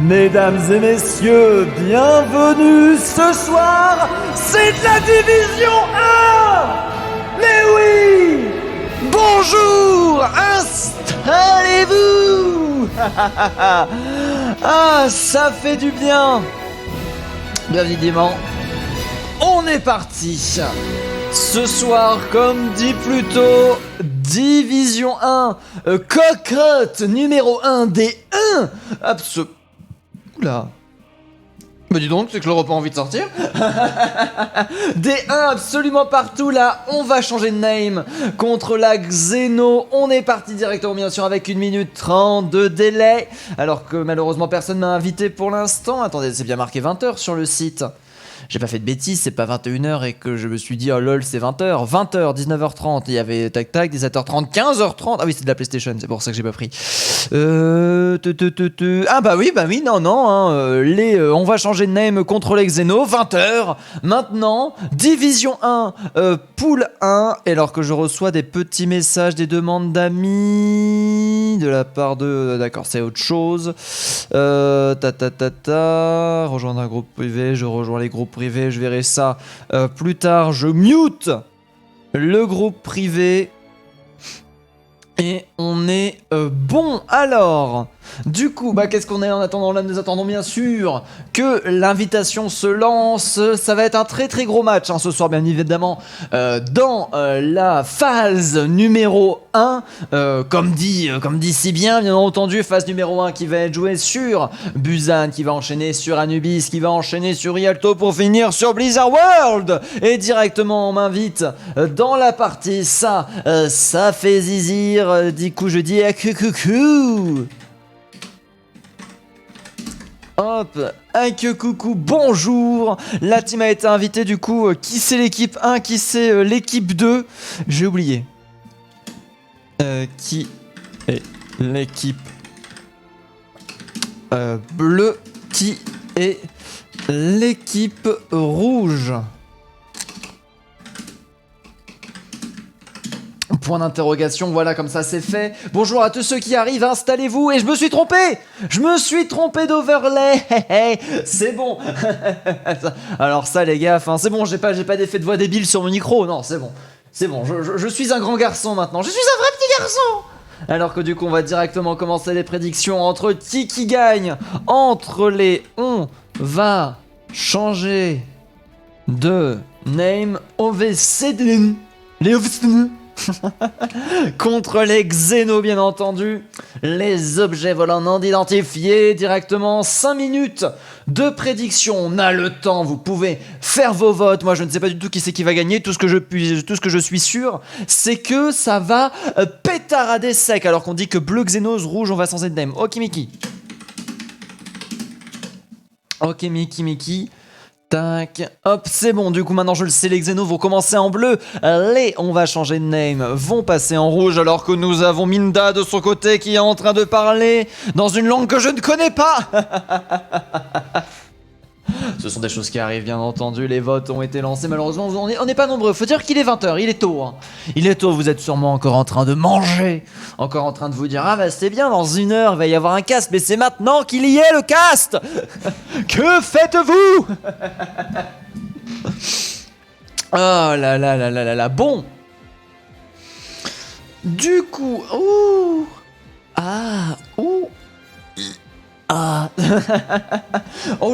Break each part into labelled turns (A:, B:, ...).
A: Mesdames et messieurs, bienvenue ce soir, c'est de la Division 1. Mais oui. Bonjour, installez-vous. Ah, ça fait du bien. Bien évidemment, on est parti. Ce soir, comme dit plus tôt, Division 1, cocotte numéro 1 des 1. Oula. Bah dis donc, c'est que le repas a envie de sortir. Des 1 absolument partout là, on va changer de name contre la Xeno. On est parti directement bien sûr avec 1 minute 30 de délai. Alors que malheureusement personne m'a invité pour l'instant. Attendez, c'est bien marqué 20h sur le site. J'ai pas fait de bêtises, c'est pas 21h et que je me suis dit oh lol c'est 20h, 20h, 19h30, il y avait tac tac, 17h30, 15h30, ah oui c'est de la PlayStation, c'est pour ça que j'ai pas pris. Ah bah oui, non, hein, on va changer de name contre les Xeno, 20h, maintenant, Division 1, Pool 1, et alors que je reçois des petits messages, des demandes d'amis, de la part de, d'accord c'est autre chose, rejoindre un groupe privé, je rejoins les groupes privés, je verrai ça plus tard, je mute le groupe privé et on est bon. Alors du coup, qu'est-ce qu'on est en attendant là? Nous attendons bien sûr que l'invitation se lance. Ça va être un très très gros match ce soir, bien évidemment, dans la phase numéro 1. Comme dit si bien entendu, phase numéro 1 qui va être jouée sur Busan, qui va enchaîner sur Anubis, qui va enchaîner sur Rialto pour finir sur Blizzard World. Et directement, on m'invite dans la partie. Ça fait zizir. Du coup, je dis coucou. Hop, coucou, bonjour. La team a été invitée du coup. Qui c'est l'équipe 1, qui c'est l'équipe 2? J'ai oublié. Qui est l'équipe bleue? Qui est l'équipe rouge? Point d'interrogation, voilà, comme ça c'est fait. Bonjour à tous ceux qui arrivent, installez-vous. Et je me suis trompé d'overlay. C'est bon. Alors ça les gars, c'est bon, j'ai pas d'effet de voix débile sur mon micro. Non, c'est bon, je suis un grand garçon maintenant. Je suis un vrai petit garçon. Alors que du coup on va directement commencer les prédictions entre qui gagne. Entre les on va changer de name OVCD. Les OVCD. Contre les Xeno, bien entendu. Les objets volants non identifiés. Directement 5 minutes de prédiction. On a le temps, vous pouvez faire vos votes. Moi je ne sais pas du tout qui c'est qui va gagner. Tout ce que je suis sûr, c'est que ça va pétarader sec. Alors qu'on dit que bleu Xenos, rouge on va sans name. Ok Mickey. Ok Mickey. Tac, hop, c'est bon, du coup maintenant je le sais, les Xenos vont commencer en bleu, on va changer de name, vont passer en rouge, alors que nous avons Minda de son côté qui est en train de parler dans une langue que je ne connais pas. Ce sont des choses qui arrivent, bien entendu, les votes ont été lancés, malheureusement on n'est pas nombreux, faut dire qu'il est 20h, il est tôt, hein. Il est tôt, vous êtes sûrement encore en train de manger, encore en train de vous dire, c'est bien, dans 1 heure il va y avoir un cast, mais c'est maintenant qu'il y est le cast. Que faites-vous? Oh là là, bon. Du coup, oh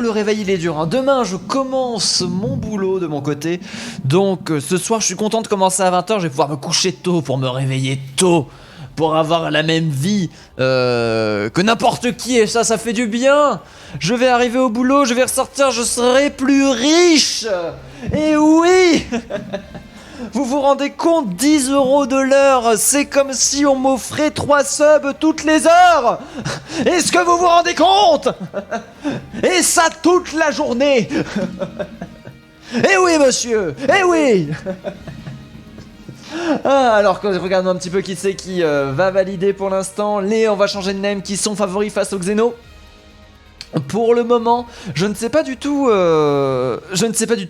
A: le réveil il est dur, hein. Demain je commence mon boulot de mon côté. Donc ce soir je suis content de commencer à 20h. Je vais pouvoir me coucher tôt pour me réveiller tôt, pour avoir la même vie que n'importe qui. Et ça fait du bien. Je vais arriver au boulot, je vais ressortir, je serai plus riche. Et oui. Vous vous rendez compte, 10 € de l'heure, c'est comme si on m'offrait 3 subs toutes les heures. Est-ce que vous vous rendez compte? Et ça toute la journée. Eh oui monsieur, eh oui. Alors que regardons un petit peu qui c'est qui va valider pour l'instant. Les on va changer de name qui sont favoris face au Xeno. Pour le moment, je ne sais pas du tout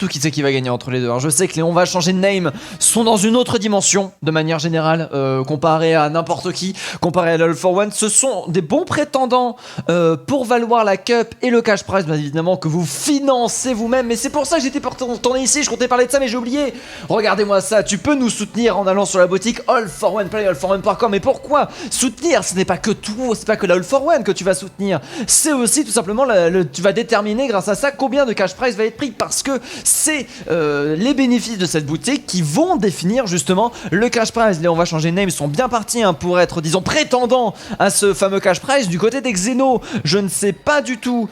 A: qui c'est qui va gagner entre les deux. Alors, je sais que les On va changer de name sont dans une autre dimension, de manière générale, comparé à n'importe qui, comparé à l'All for One. Ce sont des bons prétendants pour valoir la Cup et le cash prize, bien évidemment, que vous financez vous-même. Mais c'est pour ça que j'étais tourné ici, je comptais parler de ça, mais j'ai oublié. Regardez-moi ça, tu peux nous soutenir en allant sur la boutique All for One, Play allforone.com. Mais pourquoi soutenir? Ce n'est pas que tout, c'est pas que la All for One que tu vas soutenir, c'est aussi tout simplement tu vas déterminer grâce à ça combien de cash prize va être pris, parce que c'est les bénéfices de cette boutique qui vont définir justement le cash prize. Là on va changer de name, ils sont bien partis pour être disons prétendants à ce fameux cash prize. Du côté des Xeno, je ne sais pas du tout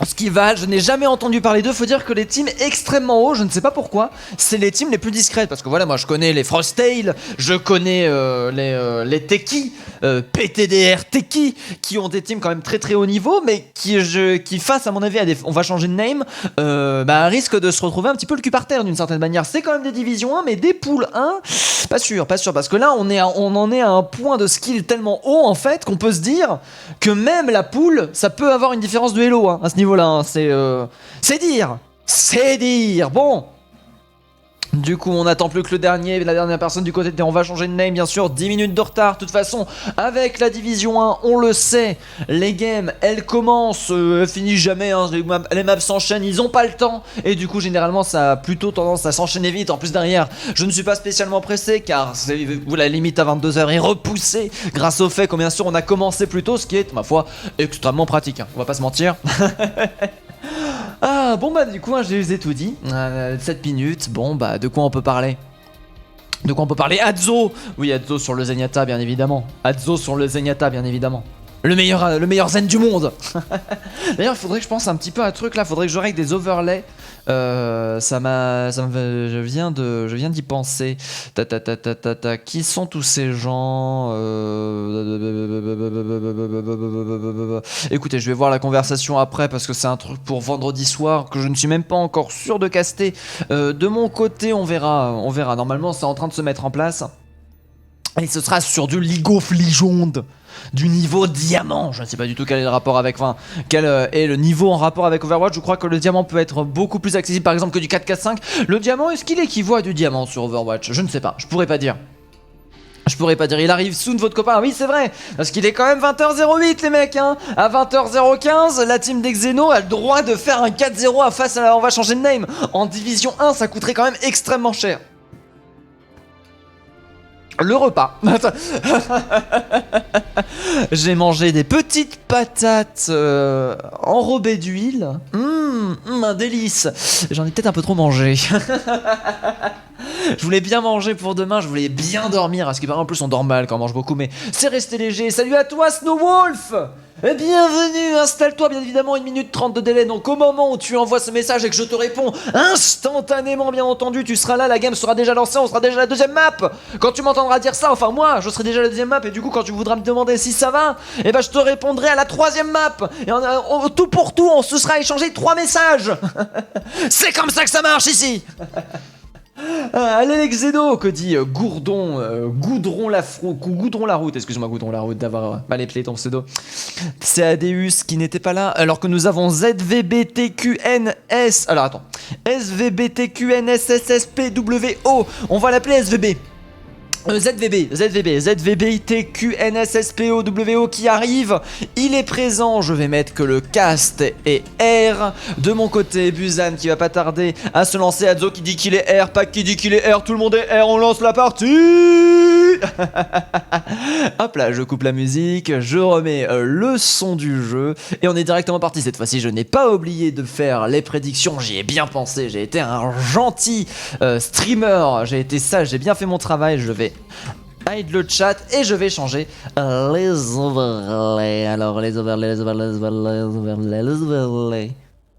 A: ce qui va, je n'ai jamais entendu parler d'eux. Faut dire que les teams extrêmement hauts, je ne sais pas pourquoi, c'est les teams les plus discrètes. Parce que voilà, moi je connais les Frosttail, je connais les Teki, PTDR Teki, qui ont des teams quand même très très haut niveau, mais qui face à mon avis à des, on va changer de name, risquent de se retrouver un petit peu le cul par terre d'une certaine manière. C'est quand même des divisions 1, mais des poules 1, pas sûr, parce que là on en est à un point de skill tellement haut en fait qu'on peut se dire que même la poule, ça peut avoir une différence de Hello à ce niveau. Voilà, c'est dire. Bon, du coup, on n'attend plus que la dernière personne du côté de on va changer de name, bien sûr. 10 minutes de retard. De toute façon, avec la division 1, on le sait, les games, elles commencent, elles finissent jamais. Les maps s'enchaînent, ils ont pas le temps. Et du coup, généralement, ça a plutôt tendance à s'enchaîner vite. En plus, derrière, je ne suis pas spécialement pressé, car la limite à 22h est repoussée grâce au fait que, bien sûr, on a commencé plus tôt, ce qui est, ma foi, extrêmement pratique. On va pas se mentir. Ah bon du coup je les ai tout dit, 7 minutes, bon de quoi on peut parler? Hanzo. Oui, Hanzo sur le Zenyatta bien évidemment. Le meilleur zen du monde. D'ailleurs, il faudrait que je pense un petit peu à un truc là, faudrait que je règle des overlays. Je viens d'y penser. Qui sont tous ces gens? Écoutez, je vais voir la conversation après parce que c'est un truc pour vendredi soir que je ne suis même pas encore sûr de caster. De mon côté, on verra. Normalement, c'est en train de se mettre en place. Et ce sera sur du League of Legends, du niveau diamant. Je ne sais pas du tout quel est le rapport avec, quel est le niveau en rapport avec Overwatch. Je crois que le diamant peut être beaucoup plus accessible par exemple que du 4K5. Le diamant, est-ce qu'il équivaut à du diamant sur Overwatch? Je ne sais pas, je pourrais pas dire. Il arrive soon votre copain. Oui c'est vrai, parce qu'il est quand même 20h08 les mecs hein. À 20h015 la team des Xeno a le droit de faire un 4-0 face à on va changer de name. En division 1 ça coûterait quand même extrêmement cher. Le repas. J'ai mangé des petites patates enrobées d'huile. Un délice. J'en ai peut-être un peu trop mangé. Je voulais bien manger pour demain, je voulais bien dormir. Parce que en plus on dort mal quand on mange beaucoup, mais c'est resté léger. Salut à toi Snowwolf. Et bienvenue, installe-toi, bien évidemment, 1 minute 30 de délai. Donc au moment où tu envoies ce message et que je te réponds instantanément, bien entendu, tu seras là, la game sera déjà lancée, on sera déjà à la deuxième map. Quand tu m'entendras dire ça, enfin moi, je serai déjà à la deuxième map. Et du coup, quand tu voudras me demander si ça va, et je te répondrai à la troisième map. Et tout pour tout, on se sera échangé 3 messages. C'est comme ça que ça marche ici. Allez les Xeno, que dit Goudron la route, excuse-moi Goudron la route d'avoir mal appelé ton pseudo. C'est Adeus qui n'était pas là, alors que nous avons ZVBTQNS, alors attends, SVBTQNSSSPWO, on va l'appeler SVB. ZVBTQNSSPOWO qui arrive, il est présent, je vais mettre que le cast est R. De mon côté, Busan qui va pas tarder à se lancer, Hanzo qui dit qu'il est R, Pac qui dit qu'il est R, tout le monde est R, on lance la partie. Hop là, je coupe la musique, je remets le son du jeu et on est directement parti. Cette fois-ci, je n'ai pas oublié de faire les prédictions, j'y ai bien pensé, j'ai été un gentil streamer, j'ai été sage, j'ai bien fait mon travail, je vais hide le chat et je vais changer les overlays. Alors les overlays.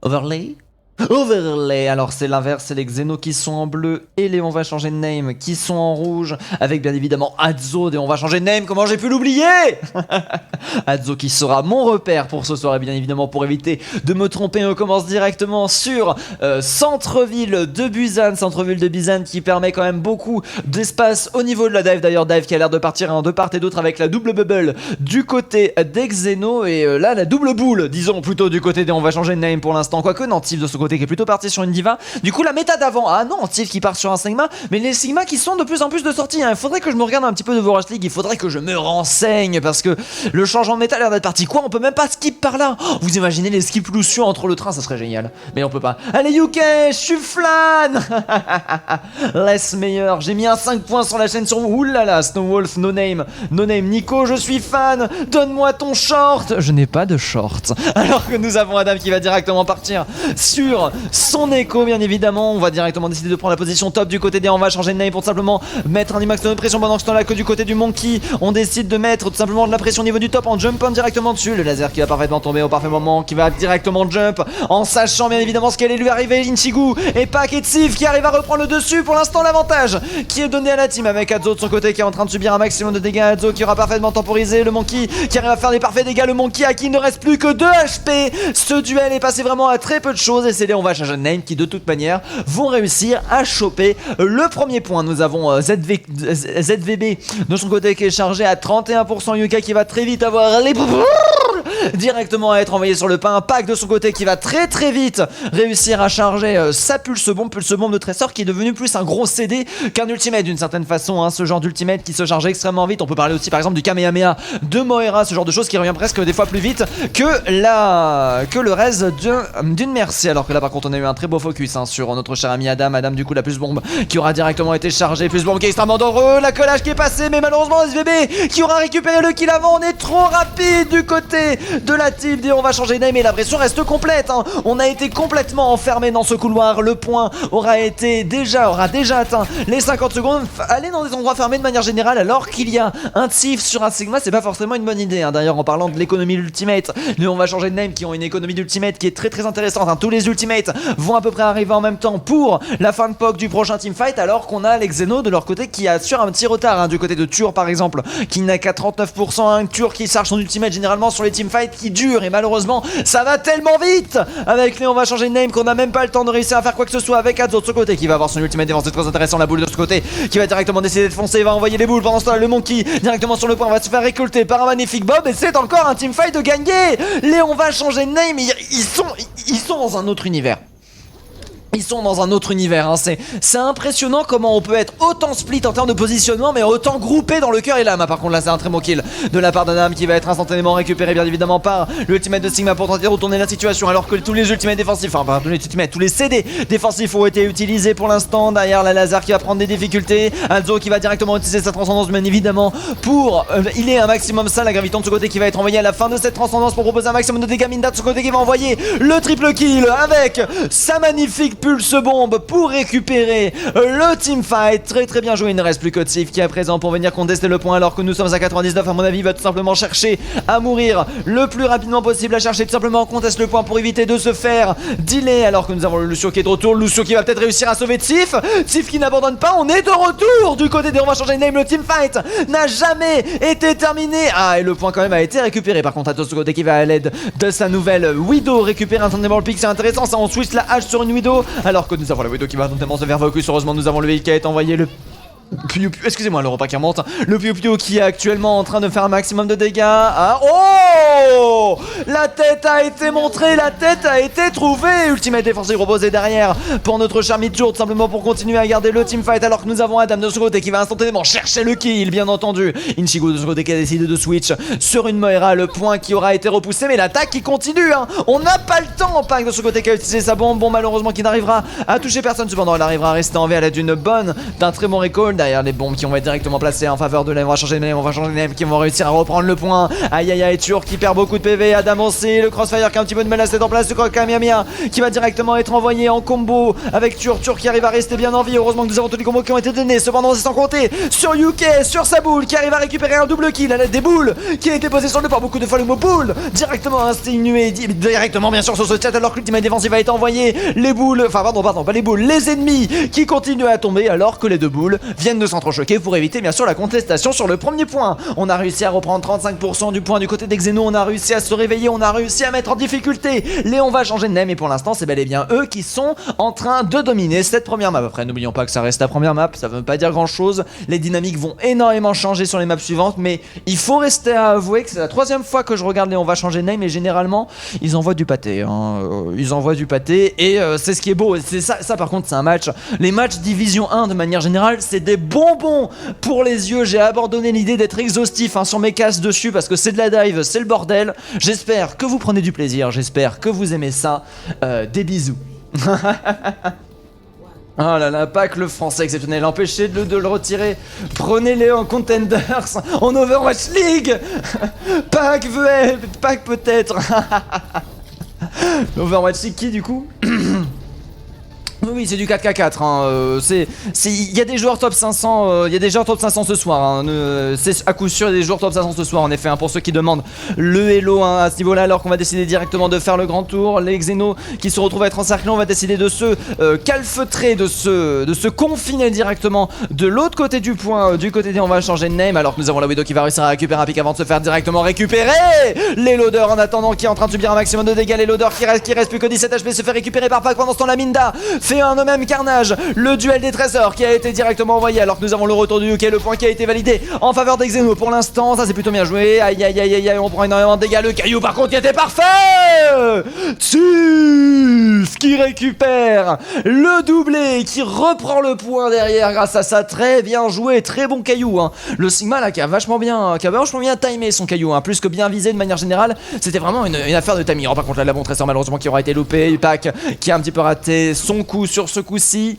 A: Overlay. Overlay, alors c'est l'inverse, c'est les Xeno qui sont en bleu et les on va changer de name qui sont en rouge, avec bien évidemment Adzo et on va changer de name, comment j'ai pu l'oublier. Adzo qui sera mon repère pour ce soir et bien évidemment pour éviter de me tromper, on commence directement sur centre-ville de Busan, qui permet quand même beaucoup d'espace au niveau de la dive, d'ailleurs dive qui a l'air de partir de part et d'autre avec la double bubble du côté des Xeno et là la double boule, disons plutôt du côté des on va changer de name pour l'instant, quoique Nantif de ce côté qui est plutôt parti sur une diva. Du coup la méta d'avant, ah non, Nantif qui part sur un Sigma, mais les Sigma qui sont de plus en plus de sorties, hein. Il faudrait que je me regarde un petit peu de Overwatch League, il faudrait que je me renseigne parce que le changement de méta a l'air d'être parti. Quoi, on peut même pas skip par là? Oh, vous imaginez les skips Lucio entre le train, ça serait génial, mais on peut pas. Allez UK, je suis flan. Laisse meilleur, j'ai mis un 5 points sur la chaîne sur vous. Oulala, Snowwolf, no name, Nico, je suis fan, donne-moi ton short. Je n'ai pas de short. Alors que nous avons Adam qui va directement partir sur son écho, bien évidemment. On va directement décider de prendre la position top du côté des on va changer de name pour simplement mettre un max de pression pendant que ce temps là que du côté du Monkey on décide de mettre tout simplement de la pression au niveau du top en jumpant directement dessus. Le laser qui va parfaitement tomber au parfait moment, qui va directement jump en sachant bien évidemment ce qu'elle est lui arriver. Inchigu et Pac et Tsif qui arrive à reprendre le dessus. Pour l'instant l'avantage qui est donné à la team avec Adzo de son côté qui est en train de subir un maximum de dégâts. Adzo qui aura parfaitement temporisé le Monkey qui arrive à faire des parfaits dégâts. Le Monkey à qui il ne reste plus que 2 HP. Ce duel est passé vraiment à très peu de choses et c'est les on va changer de name qui de toute manière vont réussir à choper le premier point. Nous avons ZVB de son côté qui est chargé à 31%. Yuka qui va très vite avoir les directement à être envoyé sur le pain. Pac de son côté qui va très vite réussir à charger sa pulse bombe de Trésor qui est devenu plus un gros CD qu'un ultimate d'une certaine façon, hein, ce genre d'ultimate qui se charge extrêmement vite. On peut parler aussi par exemple du Kamehameha de Moira, ce genre de choses qui revient presque des fois plus vite que le reste d'une Mercy. Alors que là par contre on a eu un très beau focus sur notre cher ami Adam du coup la pulse bombe qui aura directement été chargée, pulse bombe qui est extrêmement dangereux, la collage qui est passée mais malheureusement SVB qui aura récupéré le kill avant. On est trop rapide du côté de la team et on va changer de name et la pression reste complète, hein. On a été complètement enfermé dans ce couloir, le point aura déjà atteint les 50 secondes. Aller dans des endroits fermés de manière générale alors qu'il y a un Tif sur un Sigma, c'est pas forcément une bonne idée, hein. D'ailleurs en parlant de l'économie d'ultimate, on va changer de name qui ont une économie d'ultimate qui est très intéressante, hein. Tous les ultimates vont à peu près arriver en même temps pour la fin de POC du prochain teamfight, alors qu'on a les Xeno de leur côté qui assurent un petit retard, hein, du côté de Tur par exemple qui n'a qu'à 39%, un Tur qui charge son ultimate généralement sur les teamfights qui durent et malheureusement ça va tellement vite avec les on va changer de name qu'on a même pas le temps de réussir à faire quoi que ce soit. Avec Adzo de ce côté qui va avoir son ultimate défense, c'est très intéressant. La boule de ce côté qui va directement décider de foncer, il va envoyer les boules. Pendant ce temps là le Monkey directement sur le point va se faire récolter par un magnifique Bob et c'est encore un teamfight de gagner. Les on va changer de name, ils sont dans un autre univers. Ils sont dans un autre univers, hein. C'est impressionnant comment on peut être autant split en termes de positionnement mais autant groupé dans le cœur et l'âme. Par contre là c'est un très bon kill de la part d'Adam qui va être instantanément récupéré bien évidemment par l'ultimate de Sigma pour tenter de retourner la situation alors que tous les ultimates défensifs, enfin pardon, tous les CD défensifs ont été utilisés pour l'instant. Derrière la laser qui va prendre des difficultés, Adzo qui va directement utiliser sa transcendance bien évidemment pour il est un maximum ça, la graviton de ce côté qui va être envoyé à la fin de cette transcendance pour proposer un maximum de dégâts. Minda de ce côté qui va envoyer le triple kill avec sa magnifique pulse bombe pour récupérer le teamfight. Très bien joué, il ne reste plus que Tsif qui est présent pour venir contester le point alors que nous sommes à 99. À mon avis il va tout simplement chercher à mourir le plus rapidement possible, à chercher tout simplement conteste le point pour éviter de se faire dealer alors que nous avons le Lucio qui est de retour. Lucio qui va peut-être réussir à sauver Tsif qui n'abandonne pas. On est de retour du côté des on va changer de name. Le teamfight n'a jamais été terminé. Ah et le point quand même a été récupéré. Par contre à ce côté qui va à l'aide de sa nouvelle Widow récupérer instantanément le pic, c'est intéressant ça. On switch la hache sur une Widow alors que nous avons la Widow qui va notamment se faire focus. Heureusement nous avons le véhicule qui a été envoyé, le Piu Piu, excusez-moi le repas qui remonte. Le Piu Piu qui est actuellement en train de faire un maximum de dégâts. Ah, oh, la tête a été montrée, la tête a été trouvée. Ultimate défensif reposé derrière pour notre cher Midjour, tout simplement pour continuer à garder le teamfight alors que nous avons Adam de ce côté qui va instantanément chercher le kill bien entendu. Inchigo de ce côté qui a décidé de switch sur une Moira, le point qui aura été repoussé mais l'attaque qui continue, hein. On n'a pas le temps. Pac de ce côté qui a utilisé sa bombe, bon malheureusement qui n'arrivera à toucher personne. Cependant elle arrivera à rester en vie à l'aide d'un très bon recall. derrière les bombes qui vont être directement placées en faveur de Name. On va changer de Name, on va changer de Name qui vont réussir à reprendre le point. Aïe aïe aïe, Turc qui perd beaucoup de PV. Adam aussi, le Crossfire qui a un petit peu de mal à se mettre en place. Le Kamehameha qui va directement être envoyé en combo avec Turc qui arrive à rester bien en vie. Heureusement que nous avons tous les combos qui ont été donnés. Cependant, c'est sans compter sur UK, sur sa boule qui arrive à récupérer un double kill à l'aide des boules qui a été posé sur le par beaucoup de fois le mot boule directement insinué directement bien sûr sur ce chat alors que l'ultimate défensif va être envoyé. Les boules, enfin pardon pas les boules, les ennemis qui continuent à tomber alors que les deux boules viennent de s'entrechoquer pour éviter bien sûr la contestation sur le premier point. On a réussi à reprendre 35% du point du côté d'Exeno, on a réussi à se réveiller, on a réussi à mettre en difficulté. Léon va changer de name et pour l'instant c'est bel et bien eux qui sont en train de dominer cette première map. Après n'oublions pas que ça reste la première map, ça veut pas dire grand chose, les dynamiques vont énormément changer sur les maps suivantes mais il faut rester à avouer que c'est la troisième fois que je regarde Léon va changer de name et généralement ils envoient du pâté ils envoient du pâté et c'est ce qui est beau, c'est ça par contre c'est un match, les matchs Division 1 de manière générale c'est des bonbons pour les yeux. J'ai abandonné l'idée d'être exhaustif sur mes casses dessus parce que c'est de la dive, c'est le bordel. J'espère que vous prenez du plaisir, j'espère que vous aimez ça, des bisous. Oh là là, Pack le français exceptionnel, empêchez de le retirer, prenez-les en contenders, en Overwatch League. Pack peut-être. Overwatch League qui du coup? Oui, c'est du 4K4, il y a des joueurs top 500, il y a des joueurs top 500 ce soir, c'est à coup sûr il y a des joueurs top 500 ce soir en effet, pour ceux qui demandent le hello à ce niveau là, alors qu'on va décider directement de faire le grand tour. Les Xeno qui se retrouvent à être encerclés, on va décider de se calfeutrer, de se confiner directement de l'autre côté du point, du côté des on va changer de name, alors que nous avons la Widow qui va réussir à récupérer un pic avant de se faire directement récupérer. Les loaders en attendant qui est en train de subir un maximum de dégâts, les loaders qui reste plus que 17 HP se fait récupérer par Pack pendant ce temps la Minda fait un même carnage, le duel des trésors qui a été directement envoyé alors que nous avons le retour du UK, le point qui a été validé en faveur d'Exeno pour l'instant, ça c'est plutôt bien joué, aïe aïe aïe aïe, on prend énormément de dégâts, le caillou par contre qui était parfait, Tiff qui récupère le doublé, qui reprend le point derrière grâce à ça, très bien joué, très bon caillou, le Sigma là qui a vachement bien timé son caillou, plus que bien visé de manière générale, c'était vraiment une affaire de timing. Par contre là la bon trésor malheureusement qui aura été loupé, Pack qui a un petit peu raté son coup sur ce coup-ci.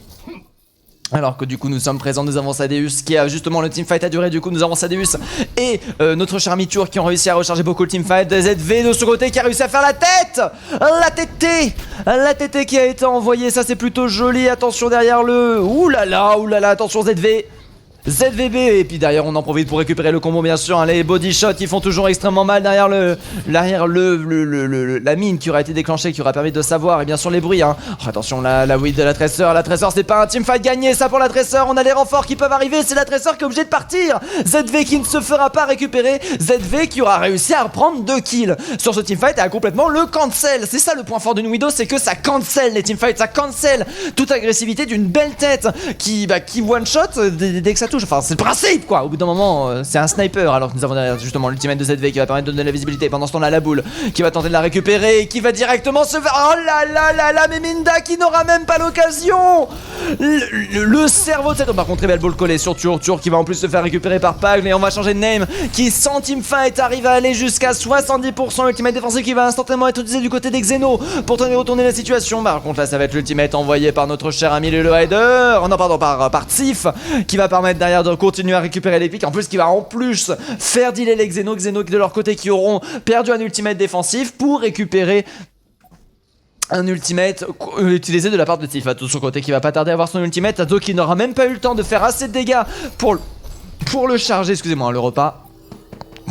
A: Alors que du coup nous sommes présents, nous avons Sadeus qui a justement le teamfight à durer, du coup nous avons Sadeus et notre cher Mitur qui ont réussi à recharger beaucoup le teamfight, ZV de ce côté qui a réussi à faire la tête, la TT qui a été envoyée, ça c'est plutôt joli, attention derrière le, oulala, attention ZVB et puis derrière on en profite pour récupérer le combo bien sûr, les body shots qui font toujours extrêmement mal derrière la mine qui aurait été déclenchée, qui aurait permis de savoir et bien sûr les bruits Oh, attention la whip de la Tracer c'est pas un teamfight gagné ça pour la Tracer, on a les renforts qui peuvent arriver, c'est la Tracer qui est obligée de partir, ZV qui ne se fera pas récupérer, ZV qui aura réussi à reprendre 2 kills sur ce teamfight et a complètement le cancel, c'est ça le point fort de Nuido, c'est que ça cancel les teamfights, ça cancel toute agressivité d'une belle tête qui one shot dès que ça touche, enfin c'est le principe quoi, au bout d'un moment c'est un sniper, alors que nous avons derrière justement l'ultimate de ZV qui va permettre de donner la visibilité. Pendant ce temps là la boule qui va tenter de la récupérer et qui va directement se faire, oh là là mais Minda qui n'aura même pas l'occasion, le cerveau de cette, par contre très belle boule collée sur Turc qui va en plus se faire récupérer par Pag, mais on va changer de name qui sans teamfight arrive à aller jusqu'à 70%, l'ultimate défensif qui va instantanément être utilisé du côté des Xeno pour tenter de retourner la situation. Par contre là ça va être l'ultimate envoyé par notre cher ami le Rider, non pardon par Tif qui va permettre derrière de continuer à récupérer les pics, en plus qui va en plus faire dealer les Xeno de leur côté qui auront perdu un ultimate défensif pour récupérer un ultimate utilisé de la part de Tif, à tout son côté qui va pas tarder à avoir son ultimate, Ado qui n'aura même pas eu le temps de faire assez de dégâts pour le charger, excusez-moi le repas.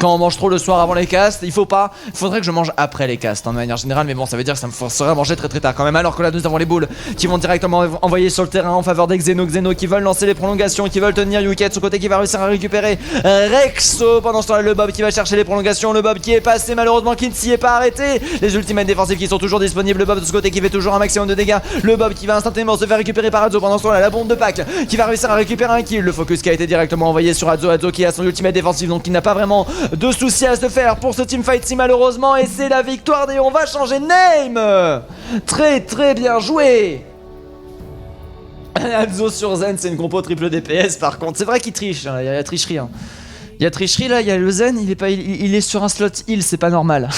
A: Quand on mange trop le soir avant les castes, il faudrait que je mange après les castes de manière générale, mais bon ça veut dire que ça me forcerait à manger très tard quand même, alors que là nous avons les boules qui vont directement envoyer sur le terrain en faveur des Xeno qui veulent lancer les prolongations, qui veulent tenir Yuki de ce côté qui va réussir à récupérer Rexo. Pendant ce temps là le Bob qui va chercher les prolongations, le Bob qui est passé malheureusement qui ne s'y est pas arrêté, les ultimates défensifs qui sont toujours disponibles, le Bob de ce côté qui fait toujours un maximum de dégâts, le Bob qui va instantanément se faire récupérer par Adzo. Pendant ce temps là la bombe de Pack qui va réussir à récupérer un kill, le focus qui a été directement envoyé sur Adzo qui a son ultimate défensif donc qui n'a pas vraiment de soucis à se faire pour ce teamfight si malheureusement, et c'est la victoire des on va changer de name. Très bien joué. Alzo sur Zen c'est une compo triple DPS par contre, c'est vrai qu'il triche, il y a tricherie il y a tricherie là, il y a le Zen, il est sur un slot heal, c'est pas normal.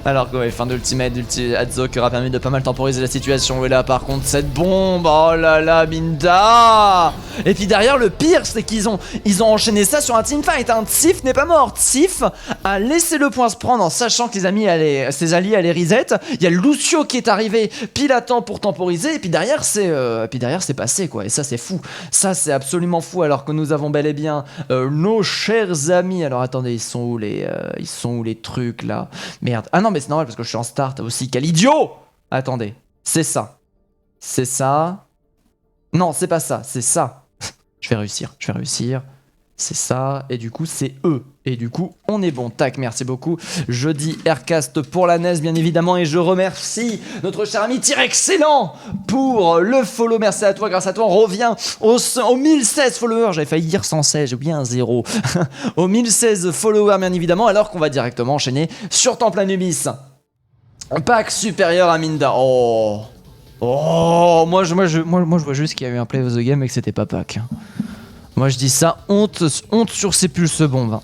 A: Alors que ouais, fin d'ultimate Hanzo qui aura permis de pas mal temporiser la situation. Et là par contre cette bombe, oh là là, Minda. Et puis derrière le pire c'est qu'ils ont enchaîné ça sur un teamfight, hein. Tsif n'est pas mort, Tsif a laissé le point se prendre en sachant que ses alliés allaient reset. Il y a Lucio qui est arrivé pile à temps pour temporiser. Et puis derrière c'est passé quoi. Et ça c'est fou, ça c'est absolument fou. Alors que nous avons bel et bien nos chers amis. Alors attendez, ils sont où les trucs là? Merde. Ah non mais c'est normal parce que je suis en start aussi. Quel idiot! Attendez. C'est ça. C'est ça. Non c'est pas ça. C'est ça. Je vais réussir. C'est ça. Et du coup c'est eux. Et du coup on est bon. Tac, merci beaucoup. Je dis Aircast pour la NES bien évidemment. Et je remercie notre cher ami Excellent pour le follow. Merci à toi, grâce à toi on revient aux 1016 followers. J'avais failli dire 116, j'ai oublié un 0. Aux 1016 followers bien évidemment. Alors qu'on va directement enchaîner sur Temple Anubis. Pack supérieur à Minda. Oh, moi je vois juste qu'il y a eu un play of the game et que c'était pas pack. Moi je dis ça, honte sur ces pulses bombes.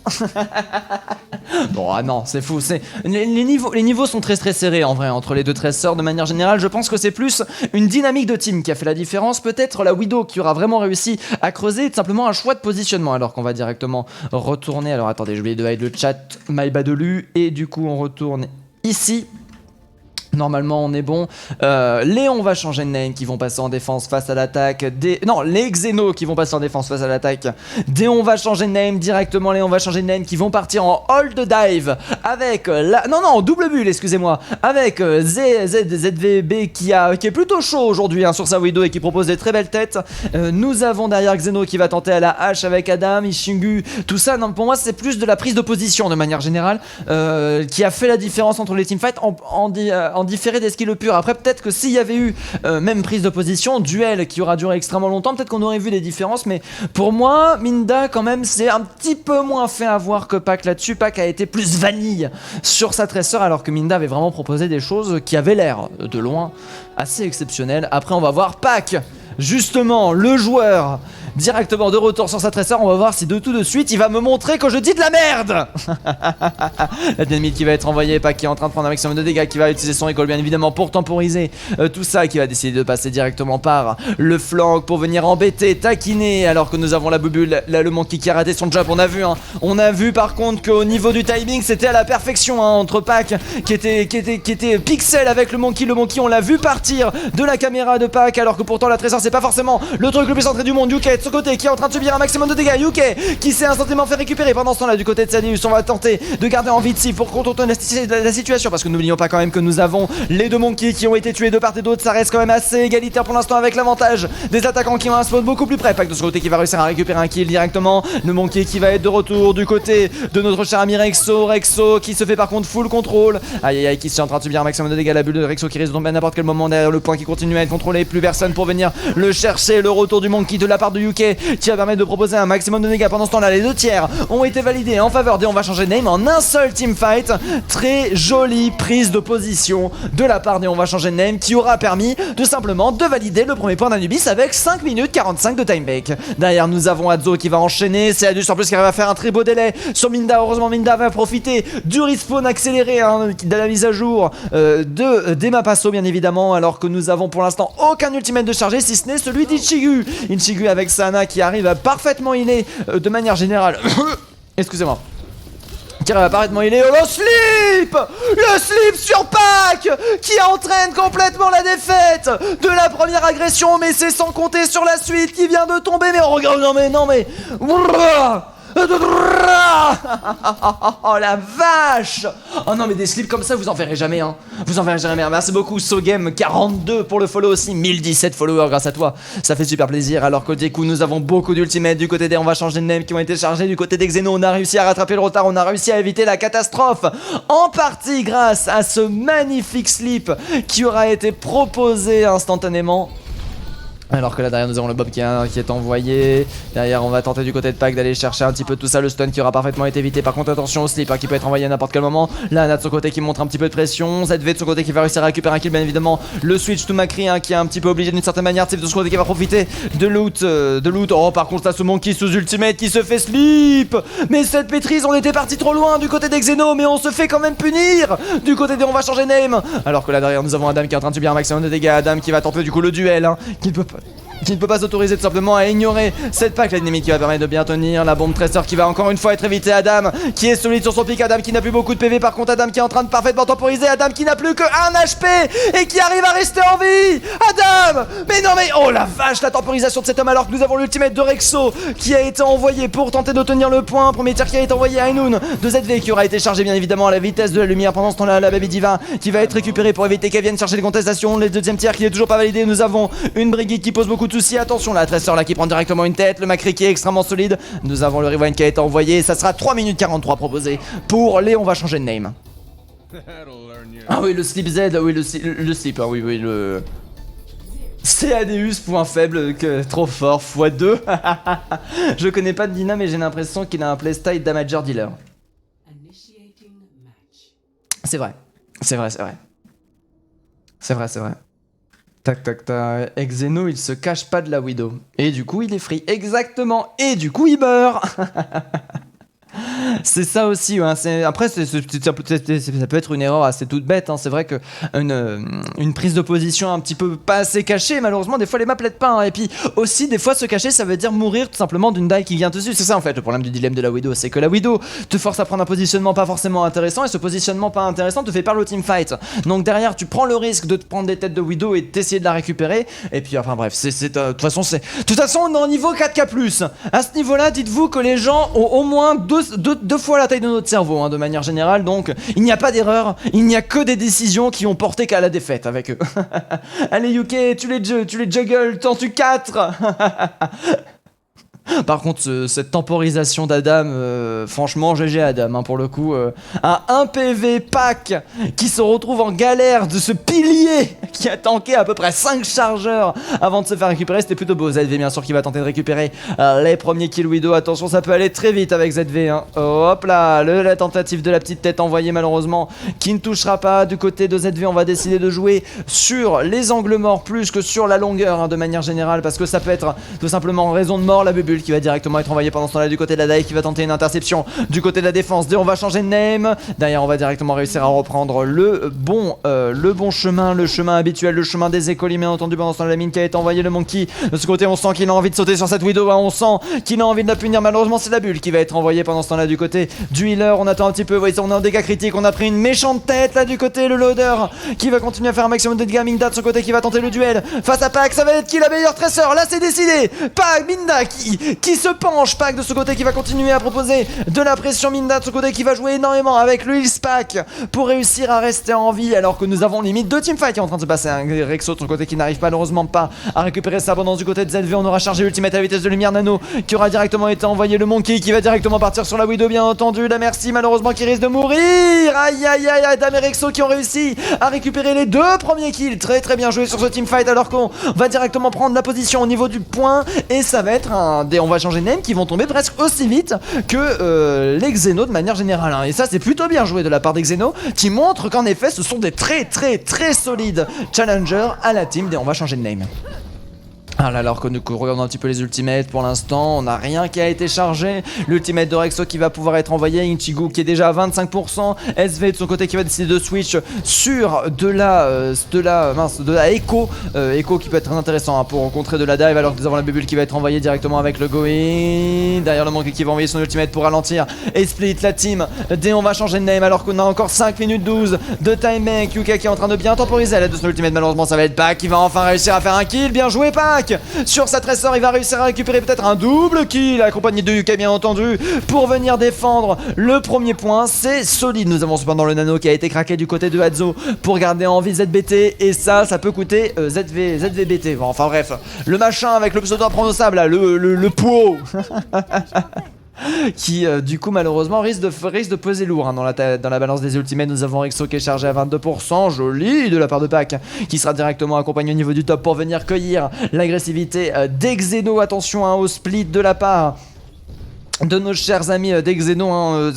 A: Bon, ah non, c'est fou. Les niveaux sont très serrés en vrai entre les deux traceurs. De manière générale, je pense que c'est plus une dynamique de team qui a fait la différence. Peut-être la Widow qui aura vraiment réussi à creuser, tout simplement un choix de positionnement. Alors qu'on va directement retourner. Alors attendez, j'ai oublié de hide le chat, my bad Olu. Et du coup, on retourne ici. Normalement on est bon. Léon va changer de name qui vont passer en défense face à l'attaque. Non, les Xeno qui vont passer en défense face à l'attaque. Déon va changer de name directement. Léon va changer de name qui vont partir en hold dive avec en double bulle, excusez-moi. Avec ZVB qui est plutôt chaud aujourd'hui sur sa Widow et qui propose des très belles têtes. Nous avons derrière Xeno qui va tenter à la hache avec Adam, Ishingu, tout ça. Non, pour moi c'est plus de la prise de position de manière générale qui a fait la différence entre les teamfights en différé d'esquille pur. Après peut-être que s'il y avait eu même prise de position, duel qui aura duré extrêmement longtemps, peut-être qu'on aurait vu des différences. Mais pour moi Minda quand même c'est un petit peu moins fait avoir que Pac là-dessus. Pac a été plus vanille sur sa tresseur alors que Minda avait vraiment proposé des choses qui avaient l'air de loin assez exceptionnelles. Après on va voir Pac, justement le joueur directement de retour sur sa tresseur. On va voir si de tout de suite il va me montrer que je dis de la merde. La dynamite qui va être envoyée, Pac qui est en train de prendre un maximum de dégâts, qui va utiliser son recall bien évidemment pour temporiser tout ça, qui va décider de passer directement par le flanc pour venir embêter, taquiner, alors que nous avons la bubule, le monkey qui a raté son job. On a vu par contre qu'au niveau du timing c'était à la perfection entre Pac qui était pixel avec le monkey on l'a vu partir de la caméra de Pac, alors que pourtant la tresseur c'est pas forcément le truc le plus centré du monde. Yuke de ce côté qui est en train de subir un maximum de dégâts. Yuke qui s'est instantanément fait récupérer. Pendant ce temps là du côté de Sadius on va tenter de garder en vie de Sif pour contourner la situation, parce que n'oublions pas quand même que nous avons les deux monkeys qui ont été tués de part et d'autre. Ça reste quand même assez égalitaire pour l'instant avec l'avantage des attaquants qui ont un spawn beaucoup plus près. Pac de ce côté qui va réussir à récupérer un kill directement. Le monkey qui va être de retour du côté de notre cher ami Rexo qui se fait par contre full contrôle. Aïe qui est en train de subir un maximum de dégâts. La bulle de Rexo qui risque de tomber à n'importe quel moment derrière le point qui continue à être contrôlé. Plus personne pour venir le chercher. Le retour du monkey de la part de Yuke qui va permettre de proposer un maximum de dégâts. Pendant ce temps là les deux tiers ont été validés en faveur des On va changer de name en un seul teamfight. Très jolie prise de position de la part des On va changer de name qui aura permis tout simplement de valider le premier point d'Anubis avec 5 minutes 45 de time back. Derrière nous avons Hanzo qui va enchaîner. C'est Adus en plus qui arrive à faire un très beau délai sur Minda. Heureusement Minda va profiter du respawn accéléré de la mise à jour des Mapasso bien évidemment, alors que nous avons pour l'instant aucun ultimate de chargé si ce n'est celui d'Ichigu. Ichigu avec Sana qui arrive à parfaitement healer de manière générale. Excusez-moi. Qui arrive à parfaitement healer. Oh, le slip sur Pac qui entraîne complètement la défaite de la première agression, mais c'est sans compter sur la suite qui vient de tomber. Mais oh, regarde, non mais oh la vache. Oh non mais des slips comme ça vous en verrez jamais Vous en verrez jamais. Merci beaucoup SoGame42 pour le follow aussi. 1017 followers grâce à toi. Ça fait super plaisir. Alors que du coup nous avons beaucoup d'ultimates du côté des On va changer de name qui ont été chargés. Du côté des Xeno on a réussi à rattraper le retard. On a réussi à éviter la catastrophe. En partie grâce à ce magnifique slip qui aura été proposé instantanément. Alors que là derrière nous avons le Bob qui est envoyé. Derrière on va tenter du côté de Pac d'aller chercher un petit peu tout ça. Le stun qui aura parfaitement été évité. Par contre attention au slip qui peut être envoyé à n'importe quel moment. Là Anna de son côté qui montre un petit peu de pression. ZV de son côté qui va réussir à récupérer un kill bien évidemment. Le switch to Macri qui est un petit peu obligé d'une certaine manière. Tiff de son côté qui va profiter de loot. Oh par contre là ce Monkey sous ultimate qui se fait slip. Mais cette maîtrise on était parti trop loin du côté des Xeno. Mais on se fait quand même punir du côté des on va changer name. Alors que là derrière nous avons Adam qui est en train de subir un maximum de dégâts. Adam qui va tenter du coup le duel qui ne peut pas s'autoriser tout simplement à ignorer cette Pac l'ennemi qui va permettre de bien tenir. La bombe Tracer qui va encore une fois être évitée. Adam qui est solide sur son pic. Adam qui n'a plus beaucoup de PV. Par contre Adam qui est en train de parfaitement temporiser. Adam qui n'a plus que 1 HP et qui arrive à rester en vie. Adam. Mais non mais oh la vache la temporisation de cet homme alors que nous avons l'ultimate de Rexo qui a été envoyé pour tenter de tenir le point. Premier tir qui a été envoyé à Inoun de ZV qui aura été chargé bien évidemment à la vitesse de la lumière. Pendant ce temps là la Baby Diva qui va être récupérée pour éviter qu'elle vienne chercher les contestations. Le deuxième tir qui est toujours pas validé. Nous avons une Brigitte qui pose beaucoup de soucis. Attention la Tracer là qui prend directement une tête. Le Macri qui est extrêmement solide. Nous avons le Rewind qui a été envoyé. Ça sera 3 minutes 43 proposé pour les on va changer de name. Ah oui le slip Z. Oui le slip oui le CADUS point faible que trop fort x2. Je connais pas de Dina mais j'ai l'impression qu'il a un playstyle damager dealer. C'est vrai. Tac tac tac. Xeno il se cache pas de la Widow. Et du coup il est free. Exactement. Et du coup il meurt. C'est ça aussi, hein. Après ça peut être une erreur assez toute bête, hein. C'est vrai que une prise de position un petit peu pas assez cachée, malheureusement des fois les maps l'aident pas, hein. Et puis aussi des fois se cacher ça veut dire mourir tout simplement d'une die qui vient dessus. C'est ça en fait le problème du dilemme de la Widow, c'est que la Widow te force à prendre un positionnement pas forcément intéressant et ce positionnement pas intéressant te fait perdre le teamfight. Donc derrière tu prends le risque de te prendre des têtes de Widow et d'essayer de la récupérer. Et puis enfin bref, de toute façon on est en niveau 4K+. À ce niveau là dites-vous que les gens ont au moins deux fois la taille de notre cerveau, hein, de manière générale, donc il n'y a pas d'erreur, il n'y a que des décisions qui ont porté qu'à la défaite avec eux. Allez Yuke, tu les juggles, t'en tues 4. Par contre cette temporisation d'Adam, franchement GG Adam, hein, pour le coup, un 1 PV Pac qui se retrouve en galère de ce pilier qui a tanké à peu près 5 chargeurs avant de se faire récupérer, c'était plutôt beau. ZV bien sûr qui va tenter de récupérer les premiers kills Widow. Attention ça peut aller très vite avec ZV, hein. Hop là, la tentative de la petite tête envoyée malheureusement qui ne touchera pas. Du côté de ZV on va décider de jouer sur les angles morts plus que sur la longueur, hein, de manière générale, parce que ça peut être tout simplement en raison de mort. La bubule qui va directement être envoyé pendant ce temps-là du côté de la Dai qui va tenter une interception du côté de la défense. On va changer de name. Derrière on va directement réussir à reprendre le bon chemin, le chemin habituel, le chemin des écoles bien entendu. Pendant ce temps la mine qui a été envoyée, le Monkey de ce côté on sent qu'il a envie de sauter sur cette Widow, hein. On sent qu'il a envie de la punir. Malheureusement c'est la bulle qui va être envoyée pendant ce temps là du côté du healer. On attend un petit peu, voyez, on est en dégâts critiques, on a pris une méchante tête là du côté, le loader qui va continuer à faire un maximum de dégâts. Minda de son côté qui va tenter le duel face à Pac. Ça va être qui la meilleure Tracer? Là c'est décidé. Pac, Minda qui se penche. Pac de ce côté qui va continuer à proposer de la pression. Minda de ce côté qui va jouer énormément avec le heal Pac pour réussir à rester en vie alors que nous avons limite 2 teamfights qui est en train de se passer. Un Rexo de son côté qui n'arrive malheureusement pas à récupérer sa abondance du côté de ZV. On aura chargé l'ultimate à vitesse de lumière Nano qui aura directement été envoyé. Le Monkey qui va directement partir sur la Widow bien entendu. La Merci malheureusement qui risque de mourir. Aïe aïe aïe, Adam et Rexo qui ont réussi à récupérer les 2 premiers kills. Très très bien joué sur ce teamfight alors qu'on va directement prendre la position au niveau du point et ça va être on va changer de name qui vont tomber presque aussi vite que les Xeno de manière générale, hein. Et ça c'est plutôt bien joué de la part des Xeno qui montrent qu'en effet ce sont des très très très solides challengers à la team. On va changer de name. Alors que nous regardons un petit peu les ultimates pour l'instant, on n'a rien qui a été chargé. L'ultimate de Rexo qui va pouvoir être envoyé, Ichigo qui est déjà à 25%, SV de son côté qui va décider de switch sur de la Echo, Echo qui peut être très intéressant, hein, pour rencontrer de la dive alors que nous avons la bubule qui va être envoyée directement avec le Going. Derrière le Monkey qui va envoyer son ultimate pour ralentir et split la team. On va changer de name alors qu'on a encore 5 minutes 12 de timing. Yuka qui est en train de bien temporiser à l'aide de son ultimate. Malheureusement ça va être Pac qui va enfin réussir à faire un kill. Bien joué Pac. Sur sa Tracer, il va réussir à récupérer peut-être un double kill accompagné de Yuka bien entendu pour venir défendre le premier point. C'est solide. Nous avons cependant le Nano qui a été craqué du côté de Hadzo pour garder en vie ZBT et ça peut coûter ZVBT. Bon, enfin bref, le machin avec le pseudo imprononçable là, le pot. qui du coup malheureusement risque de peser lourd hein, dans la balance des ultimates. Nous avons Rexo qui est chargé à 22%, joli de la part de Pac, qui sera directement accompagné au niveau du top pour venir cueillir l'agressivité d'Exeno. Attention hein, au split de la part de nos chers amis d'Exeno, hein,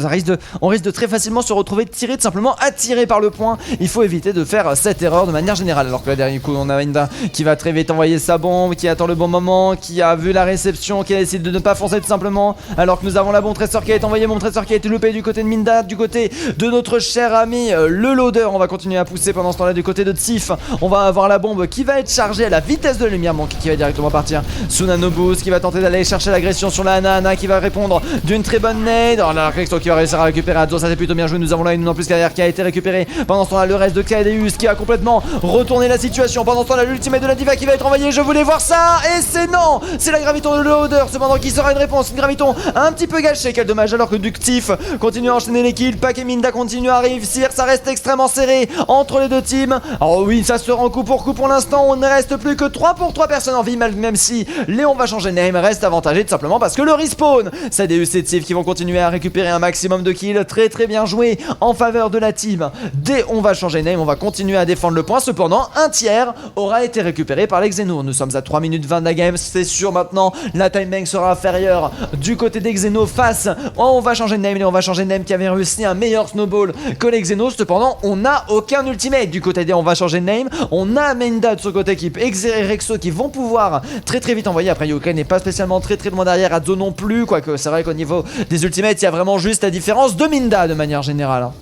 A: on risque de très facilement se retrouver tiré, tout simplement attiré par le point. Il faut éviter de faire cette erreur de manière générale. Alors que là, dernier coup, on a Inda qui va très vite envoyer sa bombe, qui attend le bon moment, qui a vu la réception, qui a décidé de ne pas foncer tout simplement. Alors que nous avons la bombe trésor qui a été envoyée, bombe trésor qui a été loupée du côté de Minda, du côté de notre cher ami le loader. On va continuer à pousser pendant ce temps-là du côté de Tsif. On va avoir la bombe qui va être chargée à la vitesse de la lumière, donc qui va directement partir sous Nano Boost, qui va tenter d'aller chercher l'agression sur la Ana qui va répondre d'une très bonne nade. Alors là, Rexo qui va réussir à récupérer Adzo, ça c'est plutôt bien joué. Nous avons là une en plus derrière qui a été récupérée. Pendant ce temps là, le reste de Kaedeus qui a complètement retourné la situation. Pendant ce temps là, l'ultimate de la diva qui va être envoyé. Je voulais voir ça et c'est non. C'est la graviton de loader cependant qui sera une réponse. Une graviton un petit peu gâchée, quel dommage. Alors que Ductif continue à enchaîner les kills. Pac et Minda continue à réussir. Ça reste extrêmement serré entre les deux teams. Alors oui, ça se rend coup pour l'instant. On ne reste plus que 3 pour 3 personnes en vie, même si Léon va changer de name, reste avantagé tout simplement parce que le respawn. Ça DUC et Tsif qui vont continuer à récupérer un maximum de kills. Très très bien joué en faveur de la team. Dès on va changer de name, on va continuer à défendre le point. Cependant, un tiers aura été récupéré par les Xeno. Nous sommes à 3 minutes 20 de la game. C'est sûr maintenant, la time bank sera inférieure du côté des Xeno face. On va changer de name et on va changer de name qui avait réussi un meilleur snowball que les Xeno. Cependant, on n'a aucun ultimate du côté des on va changer de name. On a Menda de ce côté équipe, Exe et Rexo qui vont pouvoir très très vite envoyer. Après, Yokai n'est pas spécialement très loin derrière. Adzo non plus, quoique c'est vrai qu'au niveau des ultimates, il y a vraiment juste la différence de Minda de manière générale. Hein.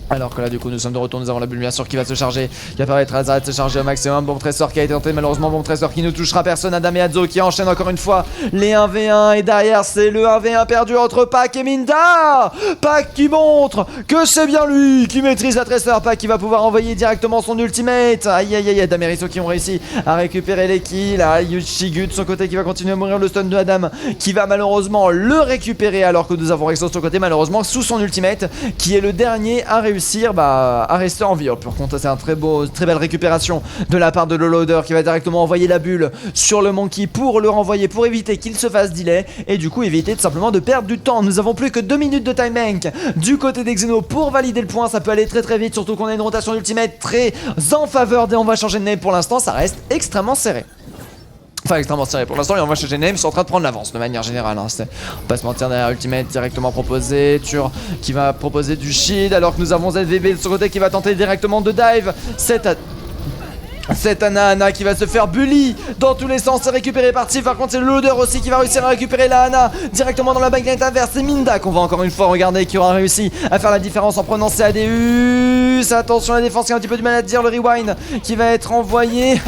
A: Alors que là du coup nous sommes de retour, nous avons la bulle bien sûr qui va se charger, qui va permettre à Azara de se charger au maximum. Bombe trésor qui a été tenté, malheureusement bombe trésor qui ne touchera personne. Adam et Adzo qui enchaînent encore une fois les 1v1 et derrière c'est le 1v1 perdu entre Pac et Minda. Pac qui montre que c'est bien lui qui maîtrise la trésor. Pac qui va pouvoir envoyer directement son ultimate. Aïe aïe aïe, Adam et Rizzo qui ont réussi à récupérer les kills. Yushigu de son côté qui va continuer à mourir, le stun de Adam qui va malheureusement le récupérer alors que nous avons Rexo de son côté malheureusement sous son ultimate qui est le dernier à réussir à rester en vie. Par contre c'est un très belle récupération de la part de le loader qui va directement envoyer la bulle sur le monkey pour le renvoyer, pour éviter qu'il se fasse delay et du coup éviter tout simplement de perdre du temps. Nous avons plus que 2 minutes de time bank du côté des Xeno pour valider le point. Ça peut aller très très vite, surtout qu'on a une rotation d'ultimate très en faveur des on va changer de name. Pour l'instant ça reste extrêmement serré. Enfin extrêmement serré pour l'instant, et on va changer de name, ils sont en train de prendre l'avance de manière générale. Hein. On va pas se mentir, derrière Ultimate directement proposé, Tur qui va proposer du shield alors que nous avons ZVB de son côté qui va tenter directement de dive. Cette Ana qui va se faire bully dans tous les sens, c'est récupéré par Tsif. Par contre c'est le loader aussi qui va réussir à récupérer la Ana directement dans la backline inverse. C'est Minda qu'on va encore une fois regarder qui aura réussi à faire la différence en prenant ses ADUs. Attention la défense qui a un petit peu du mal à dire, le rewind qui va être envoyé.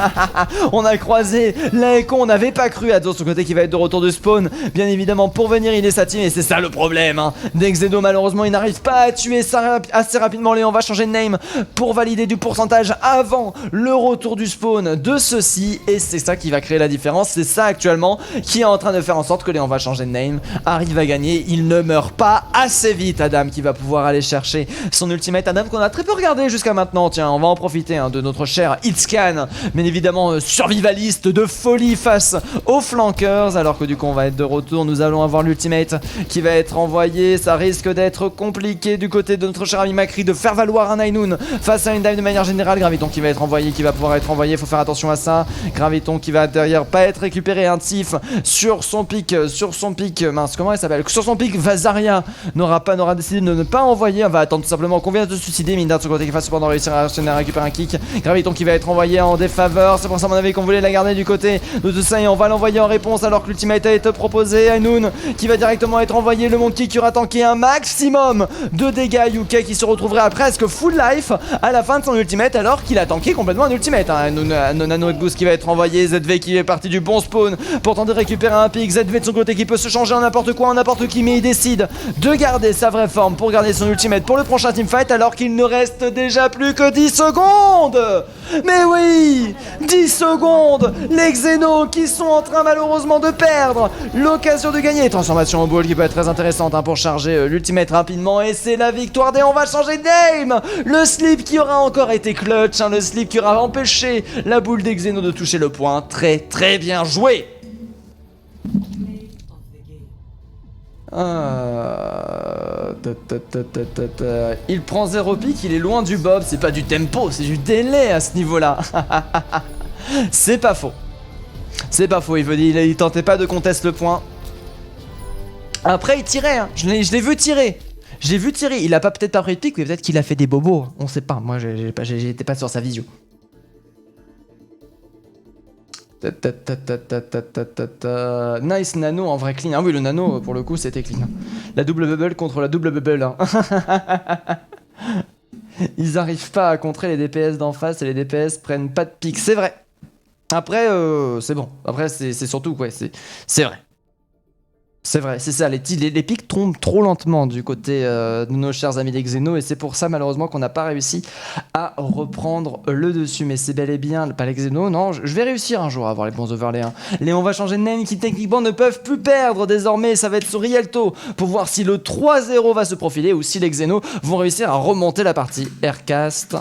A: On a croisé l'écho, on n'avait pas cru. Adzo de son côté qui va être de retour de spawn bien évidemment pour venir il est sa team et c'est ça le problème hein. Dexedo malheureusement il n'arrive pas à tuer ça assez rapidement. Léon va changer de name pour valider du pourcentage avant le retour du spawn de ceci et c'est ça qui va créer la différence. C'est ça actuellement qui est en train de faire en sorte que Léon va changer de name, arrive à gagner. Il ne meurt pas assez vite. Adam qui va pouvoir aller chercher son ultimate. Adam qu'on a très peu regardé jusqu'à maintenant. Tiens, on va en profiter hein, de notre cher Hitscan, bien évidemment survivaliste de folie face aux flankers. Alors que du coup on va être de retour, nous allons avoir l'ultimate qui va être envoyé. Ça risque d'être compliqué du côté de notre cher ami Macri de faire valoir un Ainoun face à une dive de manière générale. Graviton qui va être envoyé, qui va pouvoir être envoyé, faut faire attention à ça. Graviton qui va derrière pas être récupéré, un Tsif sur son pic, mince comment elle s'appelle, sur son pic. Vazaria n'aura décidé de ne pas envoyer, on va attendre tout simplement qu'on vienne de se suicider. Minda de son côté qui va cependant réussir à récupérer un kick. Graviton qui va être envoyé en défaveur, c'est pour ça à mon avis qu'on voulait la garder du côté de tout ça et on va l'envoyer en réponse alors que l'ultimate a été proposé. Ainoun qui va directement être envoyé, le monkey qui aura tanké un maximum de dégâts. Yuka qui se retrouverait à presque full life à la fin de son ultimate alors qu'il a tanké complètement un ultimate hein. Nano Boost qui va être envoyé, ZV qui est parti du bon spawn pour tenter de récupérer un pic. ZV de son côté qui peut se changer en n'importe quoi, en n'importe qui, mais il décide de garder sa vraie forme pour garder son ultimate pour le prochain teamfight alors qu'il ne reste déjà plus que 10 secondes. Mais oui, 10 secondes. Les Xeno qui sont en train malheureusement de perdre l'occasion de gagner. Transformation au ball qui peut être très intéressante hein, pour charger l'ultimate rapidement et c'est la victoire des on va changer de name. Le slip qui aura encore été clutch hein, le slip qui aura empêché la boule des Xeno de toucher le point. Très très bien joué. Il prend 0 pique, il est loin du bob. C'est pas du tempo, c'est du délai à ce niveau-là. C'est pas faux. C'est pas faux, il tentait pas de contester le point. Après il tirait, hein. Je l'ai vu tirer. Je l'ai vu tirer, il a peut-être pas pris de pique, mais peut-être qu'il a fait des bobos. On sait pas, moi j'étais pas sur sa visio. Nice nano en vrai clean. Ah oui, le nano pour le coup c'était clean. La double bubble contre la double bubble. Hein. Ils arrivent pas à contrer les DPS d'en face et les DPS prennent pas de pique. C'est vrai. Après, c'est bon. Après, c'est surtout, ouais, c'est vrai. C'est vrai, c'est ça, les pics tombent trop lentement du côté de nos chers amis des Xeno et c'est pour ça malheureusement qu'on n'a pas réussi à reprendre le dessus. Mais c'est bel et bien, pas les Xeno, non, je vais réussir un jour à avoir les bons overlays. Hein. On va changer de name qui techniquement ne peuvent plus perdre désormais, ça va être sur Rialto pour voir si le 3-0 va se profiler ou si les Xeno vont réussir à remonter la partie. Aircast.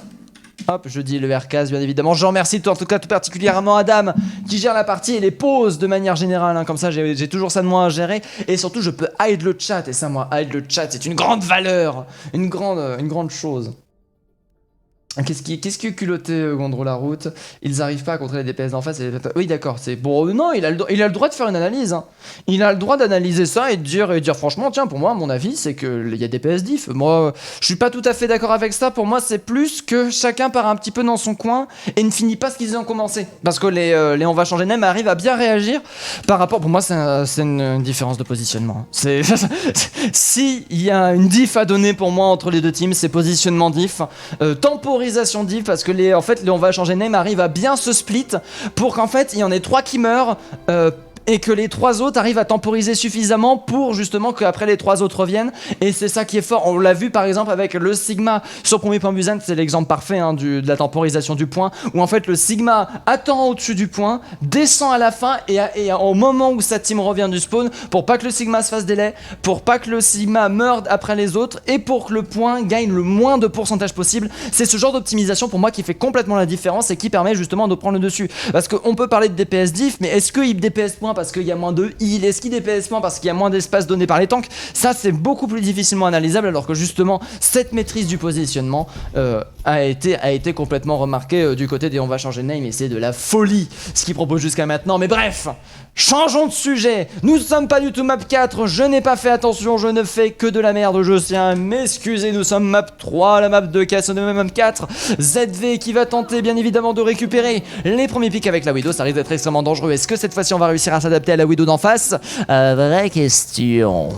A: Hop, je dis le RKS bien évidemment. Je remercie en tout cas tout particulièrement Adam qui gère la partie et les pauses de manière générale. Hein. Comme ça, j'ai toujours ça de moi à gérer. Et surtout, je peux hide le chat. Et ça, moi, hide le chat, c'est une grande valeur. Une grande chose. Qu'est-ce qui est culotté contre la route? Ils arrivent pas à contrer les DPS d'en face. Oui, d'accord. C'est bon. Non, il a le droit de faire une analyse. Hein. Il a le droit d'analyser ça et de dire franchement, tiens, pour moi, mon avis, c'est que il y a des DPS diff. Moi, je suis pas tout à fait d'accord avec ça. Pour moi, c'est plus que chacun part un petit peu dans son coin et ne finit pas ce qu'ils ont commencé. Parce que les on va changer de name arrivent à bien réagir par rapport. Pour moi, c'est une différence de positionnement. C'est si il y a une diff à donner pour moi entre les deux teams, c'est positionnement diff, temporisation diff parce que en fait on va changer de name arrive à bien se split pour qu'en fait il y en ait 3 qui meurent et que les 3 autres arrivent à temporiser suffisamment pour justement qu'après les 3 autres reviennent et c'est ça qui est fort. On l'a vu par exemple avec le Sigma sur premier point Busan, c'est l'exemple parfait hein, de la temporisation du point où en fait le Sigma attend au-dessus du point, descend à la fin et au moment où sa team revient du spawn pour pas que le Sigma se fasse délai, pour pas que le Sigma meure après les autres et pour que le point gagne le moins de pourcentage possible. C'est ce genre d'optimisation pour moi qui fait complètement la différence et qui permet justement de prendre le dessus. Parce qu'on peut parler de DPS diff, mais est-ce qu'il DPS point parce qu'il y a moins de heal? Est-ce qu'il DPS point parce qu'il y a moins d'espace donné par les tanks? Ça c'est beaucoup plus difficilement analysable alors que justement cette maîtrise du positionnement a été complètement remarquée du côté des on va changer de name et c'est de la folie ce qu'ils proposent jusqu'à maintenant. Mais bref, changeons de sujet. Nous sommes pas du tout map 4, je n'ai pas fait attention, je ne fais que de la merde, je tiens à m'excuser. Nous sommes map 3, la map 2 casse de map 4. ZV qui va tenter bien évidemment de récupérer les premiers pics avec la Widow, ça risque d'être extrêmement dangereux. Est-ce que cette fois-ci on va réussir à s'adapter à la Widow d'en face? Vraie question.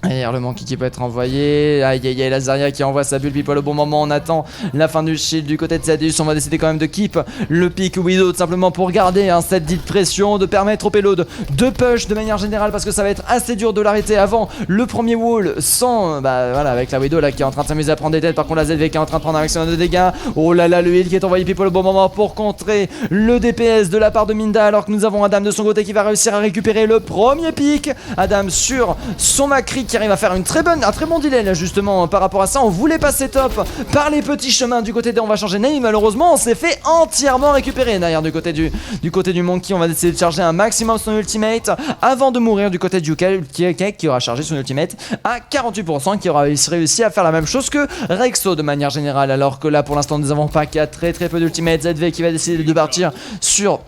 A: Derrière le manqué qui peut être envoyé. Aïe aïe aïe, Lazaria qui envoie sa bulle pile au bon moment. On attend la fin du shield du côté de Zadus. On va décider quand même de keep le pick Widow tout simplement pour garder cette dite pression, de permettre au payload de push de manière générale parce que ça va être assez dur de l'arrêter avant le premier wall sans voilà avec la Widow là qui est en train de s'amuser à prendre des têtes. Par contre la ZV qui est en train de prendre un maximum de dégâts. Oh là là, le heal qui est envoyé pile au bon moment pour contrer le DPS de la part de Minda alors que nous avons Adam de son côté qui va réussir à récupérer le premier pick. Adam sur son Macri qui arrive à faire un très bon delay là justement par rapport à ça. On voulait passer top par les petits chemins du côté de on va changer de name, malheureusement on s'est fait entièrement récupérer. D'ailleurs du côté du Monkey on va essayer de charger un maximum son ultimate avant de mourir du côté du Kek qui aura chargé son ultimate à 48%, qui aura réussi à faire la même chose que Rexo de manière générale, alors que là pour l'instant nous avons pas qu'à très peu d'ultimate. ZV qui va décider de partir sur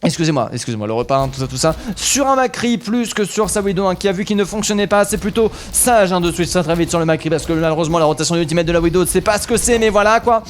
A: Excusez-moi, le repas, hein, tout ça. Sur un Macri plus que sur sa Widow qui a vu qu'il ne fonctionnait pas. C'est plutôt sage de switch très vite sur le Macri parce que malheureusement la rotation ultimate de la Widow c'est pas ce que c'est, mais voilà quoi.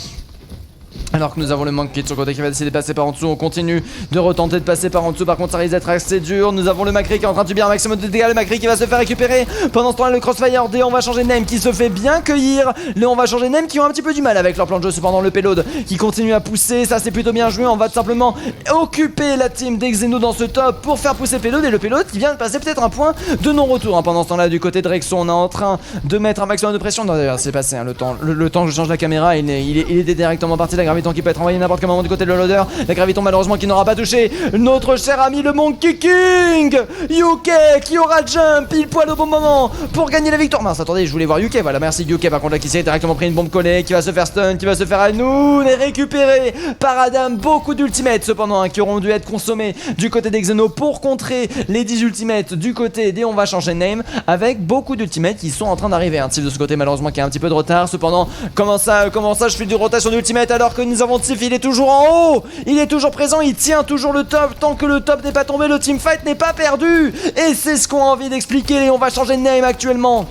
A: Alors que nous avons le manque qui est de son côté qui va décider de passer par en dessous. On continue de retenter de passer par en dessous. Par contre ça risque d'être assez dur. Nous avons le Macri qui est en train de subir un maximum de dégâts. Le Macri qui va se faire récupérer. Pendant ce temps là le Crossfire des on va changer de name qui se fait bien cueillir. Les on va changer de name qui ont un petit peu du mal avec leur plan de jeu. Cependant le payload qui continue à pousser. Ça c'est plutôt bien joué. On va tout simplement occuper la team des Xeno dans ce top pour faire pousser le payload. Et le payload qui vient de passer peut-être un point de non-retour. Pendant ce temps là du côté de Rexo on est en train de mettre un maximum de pression. Non d'ailleurs c'est passé le temps que je change la caméra. Il était directement parti de la gravité Graviton qui peut être envoyé n'importe quel moment du côté de l'odeur. La Graviton malheureusement qui n'aura pas touché notre cher ami le Monkey King. Yuke qui aura jump pile poil au bon moment pour gagner la victoire. Mince, attendez, je voulais voir Yuke. Voilà, merci Yuke. Par contre là qui s'est directement pris une bombe collée, qui va se faire stun, qui va se faire Hanoun et récupéré par Adam. Beaucoup d'ultimates cependant qui auront dû être consommés du côté des Xeno pour contrer les 10 ultimates du côté des on va changer de name, avec beaucoup d'ultimates qui sont en train d'arriver. Un Tiff de ce côté malheureusement qui a un petit peu de retard. Cependant, comment ça je fais du rotation d'ultimate alors que nous avons Tiff, il est toujours en haut, il est toujours présent, il tient toujours le top. Tant que le top n'est pas tombé, le teamfight n'est pas perdu. Et c'est ce qu'on a envie d'expliquer et on va changer de name actuellement.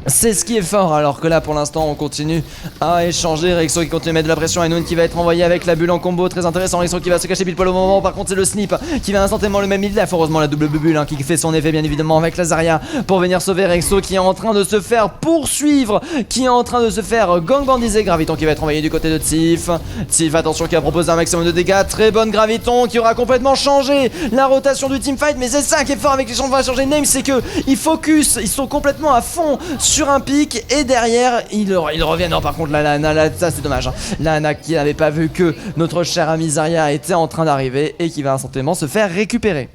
A: C'est ce qui est fort, alors que là pour l'instant on continue à échanger. Rexo qui continue à mettre de la pression, Hanoun qui va être envoyé avec la bulle en combo, très intéressant. Rexo qui va se cacher pile poil au moment. Par contre c'est le snip qui va instantanément le même il a heureusement la double bulle qui fait son effet bien évidemment avec la Zarya pour venir sauver Rexo qui est en train de se faire poursuivre, qui est en train de se faire gangbandiser. Graviton qui va être envoyé du côté de Tiff. Tiff attention qui a proposé un maximum de dégâts, très bonne Graviton qui aura complètement changé la rotation du teamfight. Mais c'est ça qui est fort avec les gens de va changer de name, c'est que ils focus, ils sont complètement à fond sur un pic et derrière ils reviennent. Non par contre la Lana, là, ça c'est dommage hein. Lana qui n'avait pas vu que notre cher ami Zarya était en train d'arriver et qui va instantanément se faire récupérer.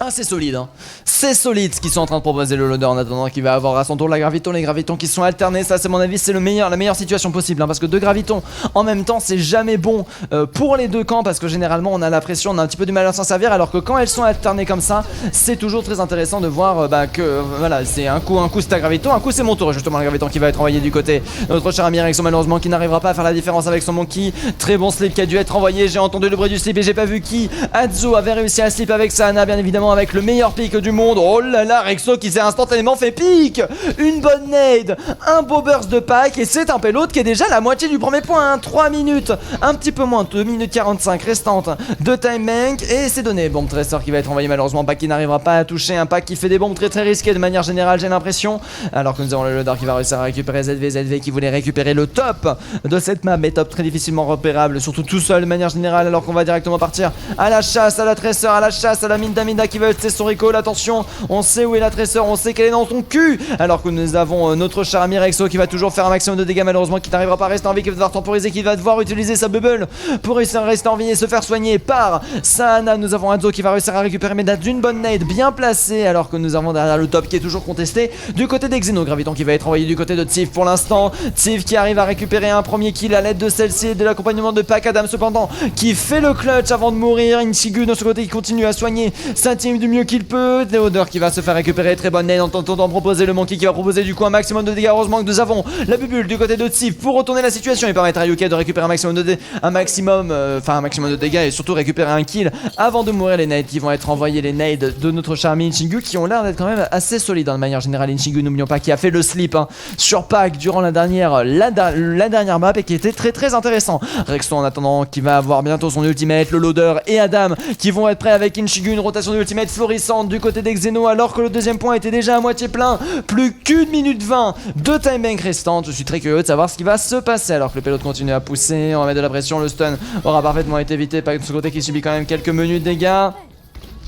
A: Ah c'est solide hein. C'est solide ce qu'ils sont en train de proposer le loader en attendant qu'il va avoir à son tour la Graviton, les Gravitons qui sont alternés. Ça c'est mon avis, c'est la meilleure situation possible hein, parce que deux Gravitons en même temps c'est jamais bon pour les deux camps, parce que généralement on a la pression, on a un petit peu du mal à s'en servir, alors que quand elles sont alternées comme ça c'est toujours très intéressant de voir que voilà, c'est un coup c'est ta Graviton, un coup c'est mon tour. Justement la Graviton qui va être envoyée du côté de notre cher ami Rexo malheureusement qui n'arrivera pas à faire la différence avec son Monkey. Très bon slip qui a dû être envoyé, j'ai entendu le bruit du slip et j'ai pas vu qui. Adzo avait réussi à slip avec Sana bien évidemment avec le meilleur pick du monde. Oh là là, Rexo qui s'est instantanément fait pick. Une bonne nade, un beau burst de pack et c'est un payload qui est déjà la moitié du premier point hein. 3 minutes, un petit peu moins, 2 minutes 45 restantes de time bank et c'est donné. Bombe Tracer qui va être envoyé malheureusement, pack qui n'arrivera pas à toucher, un pack qui fait des bombes très risquées de manière générale j'ai l'impression, alors que nous avons le loader qui va réussir à récupérer ZV qui voulait récupérer le top de cette map, mais top très difficilement repérable, surtout tout seul de manière générale, alors qu'on va directement partir à la chasse, à la Tracer, à la chasse, à la Minda qui va tester son recall. Attention, on sait où est la Tracer, on sait qu'elle est dans son cul, alors que nous avons notre cher ami Rexo qui va toujours faire un maximum de dégâts malheureusement, qui n'arrivera pas à rester en vie, qui va devoir temporiser, qui va devoir utiliser sa bubble pour réussir à rester en vie et se faire soigner par Sana. Nous avons Adzo qui va réussir à récupérer Meda d'une bonne nade bien placée, alors que nous avons derrière le top qui est toujours contesté du côté des Xeno. Graviton qui va être envoyé du côté de Tiff pour l'instant, Tiff qui arrive à récupérer un premier kill à l'aide de celle-ci et de l'accompagnement de Pack. Adam cependant qui fait le clutch avant de mourir. Inchigu de ce côté qui continue à soigner sa team du mieux qu'il peut. Theodore qui va se faire récupérer, très bonne nade en tentant d'en proposer. Le Monkey qui va proposer du coup un maximum de dégâts. Heureusement que nous avons la bubule du côté de Tiff pour retourner la situation et permettre à Yuke de récupérer un maximum de dégâts et surtout récupérer un kill avant de mourir. Les nades qui vont être envoyés, les nades de notre cher ami Inchigu qui ont l'air d'être quand même assez solides hein, de manière générale. Inchigu, n'oublions pas, qui a fait le slip hein, sur Pack durant la dernière map et qui était très intéressant. Rexo en attendant qui va avoir bientôt son ultimate, le loader et Adam qui vont être prêts avec Inchigu, une rotation de ultimate florissante du côté des Xeno, alors que le deuxième point était déjà à moitié plein. Plus qu'une minute 20 de time bank restante. Je suis très curieux de savoir ce qui va se passer, alors que le pilote continue à pousser. On va mettre de la pression, le stun aura parfaitement été évité par ce côté qui subit quand même quelques menus de dégâts.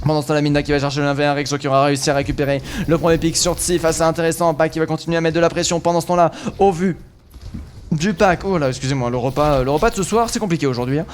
A: Pendant ce temps, la Minda qui va chercher le 1v1, Rexo qui aura réussi à récupérer le premier pick sur Tiff, assez intéressant. Pack qui va continuer à mettre de la pression pendant ce temps-là, au vu du pack. Oh là, excusez-moi, le repas de ce soir c'est compliqué aujourd'hui hein.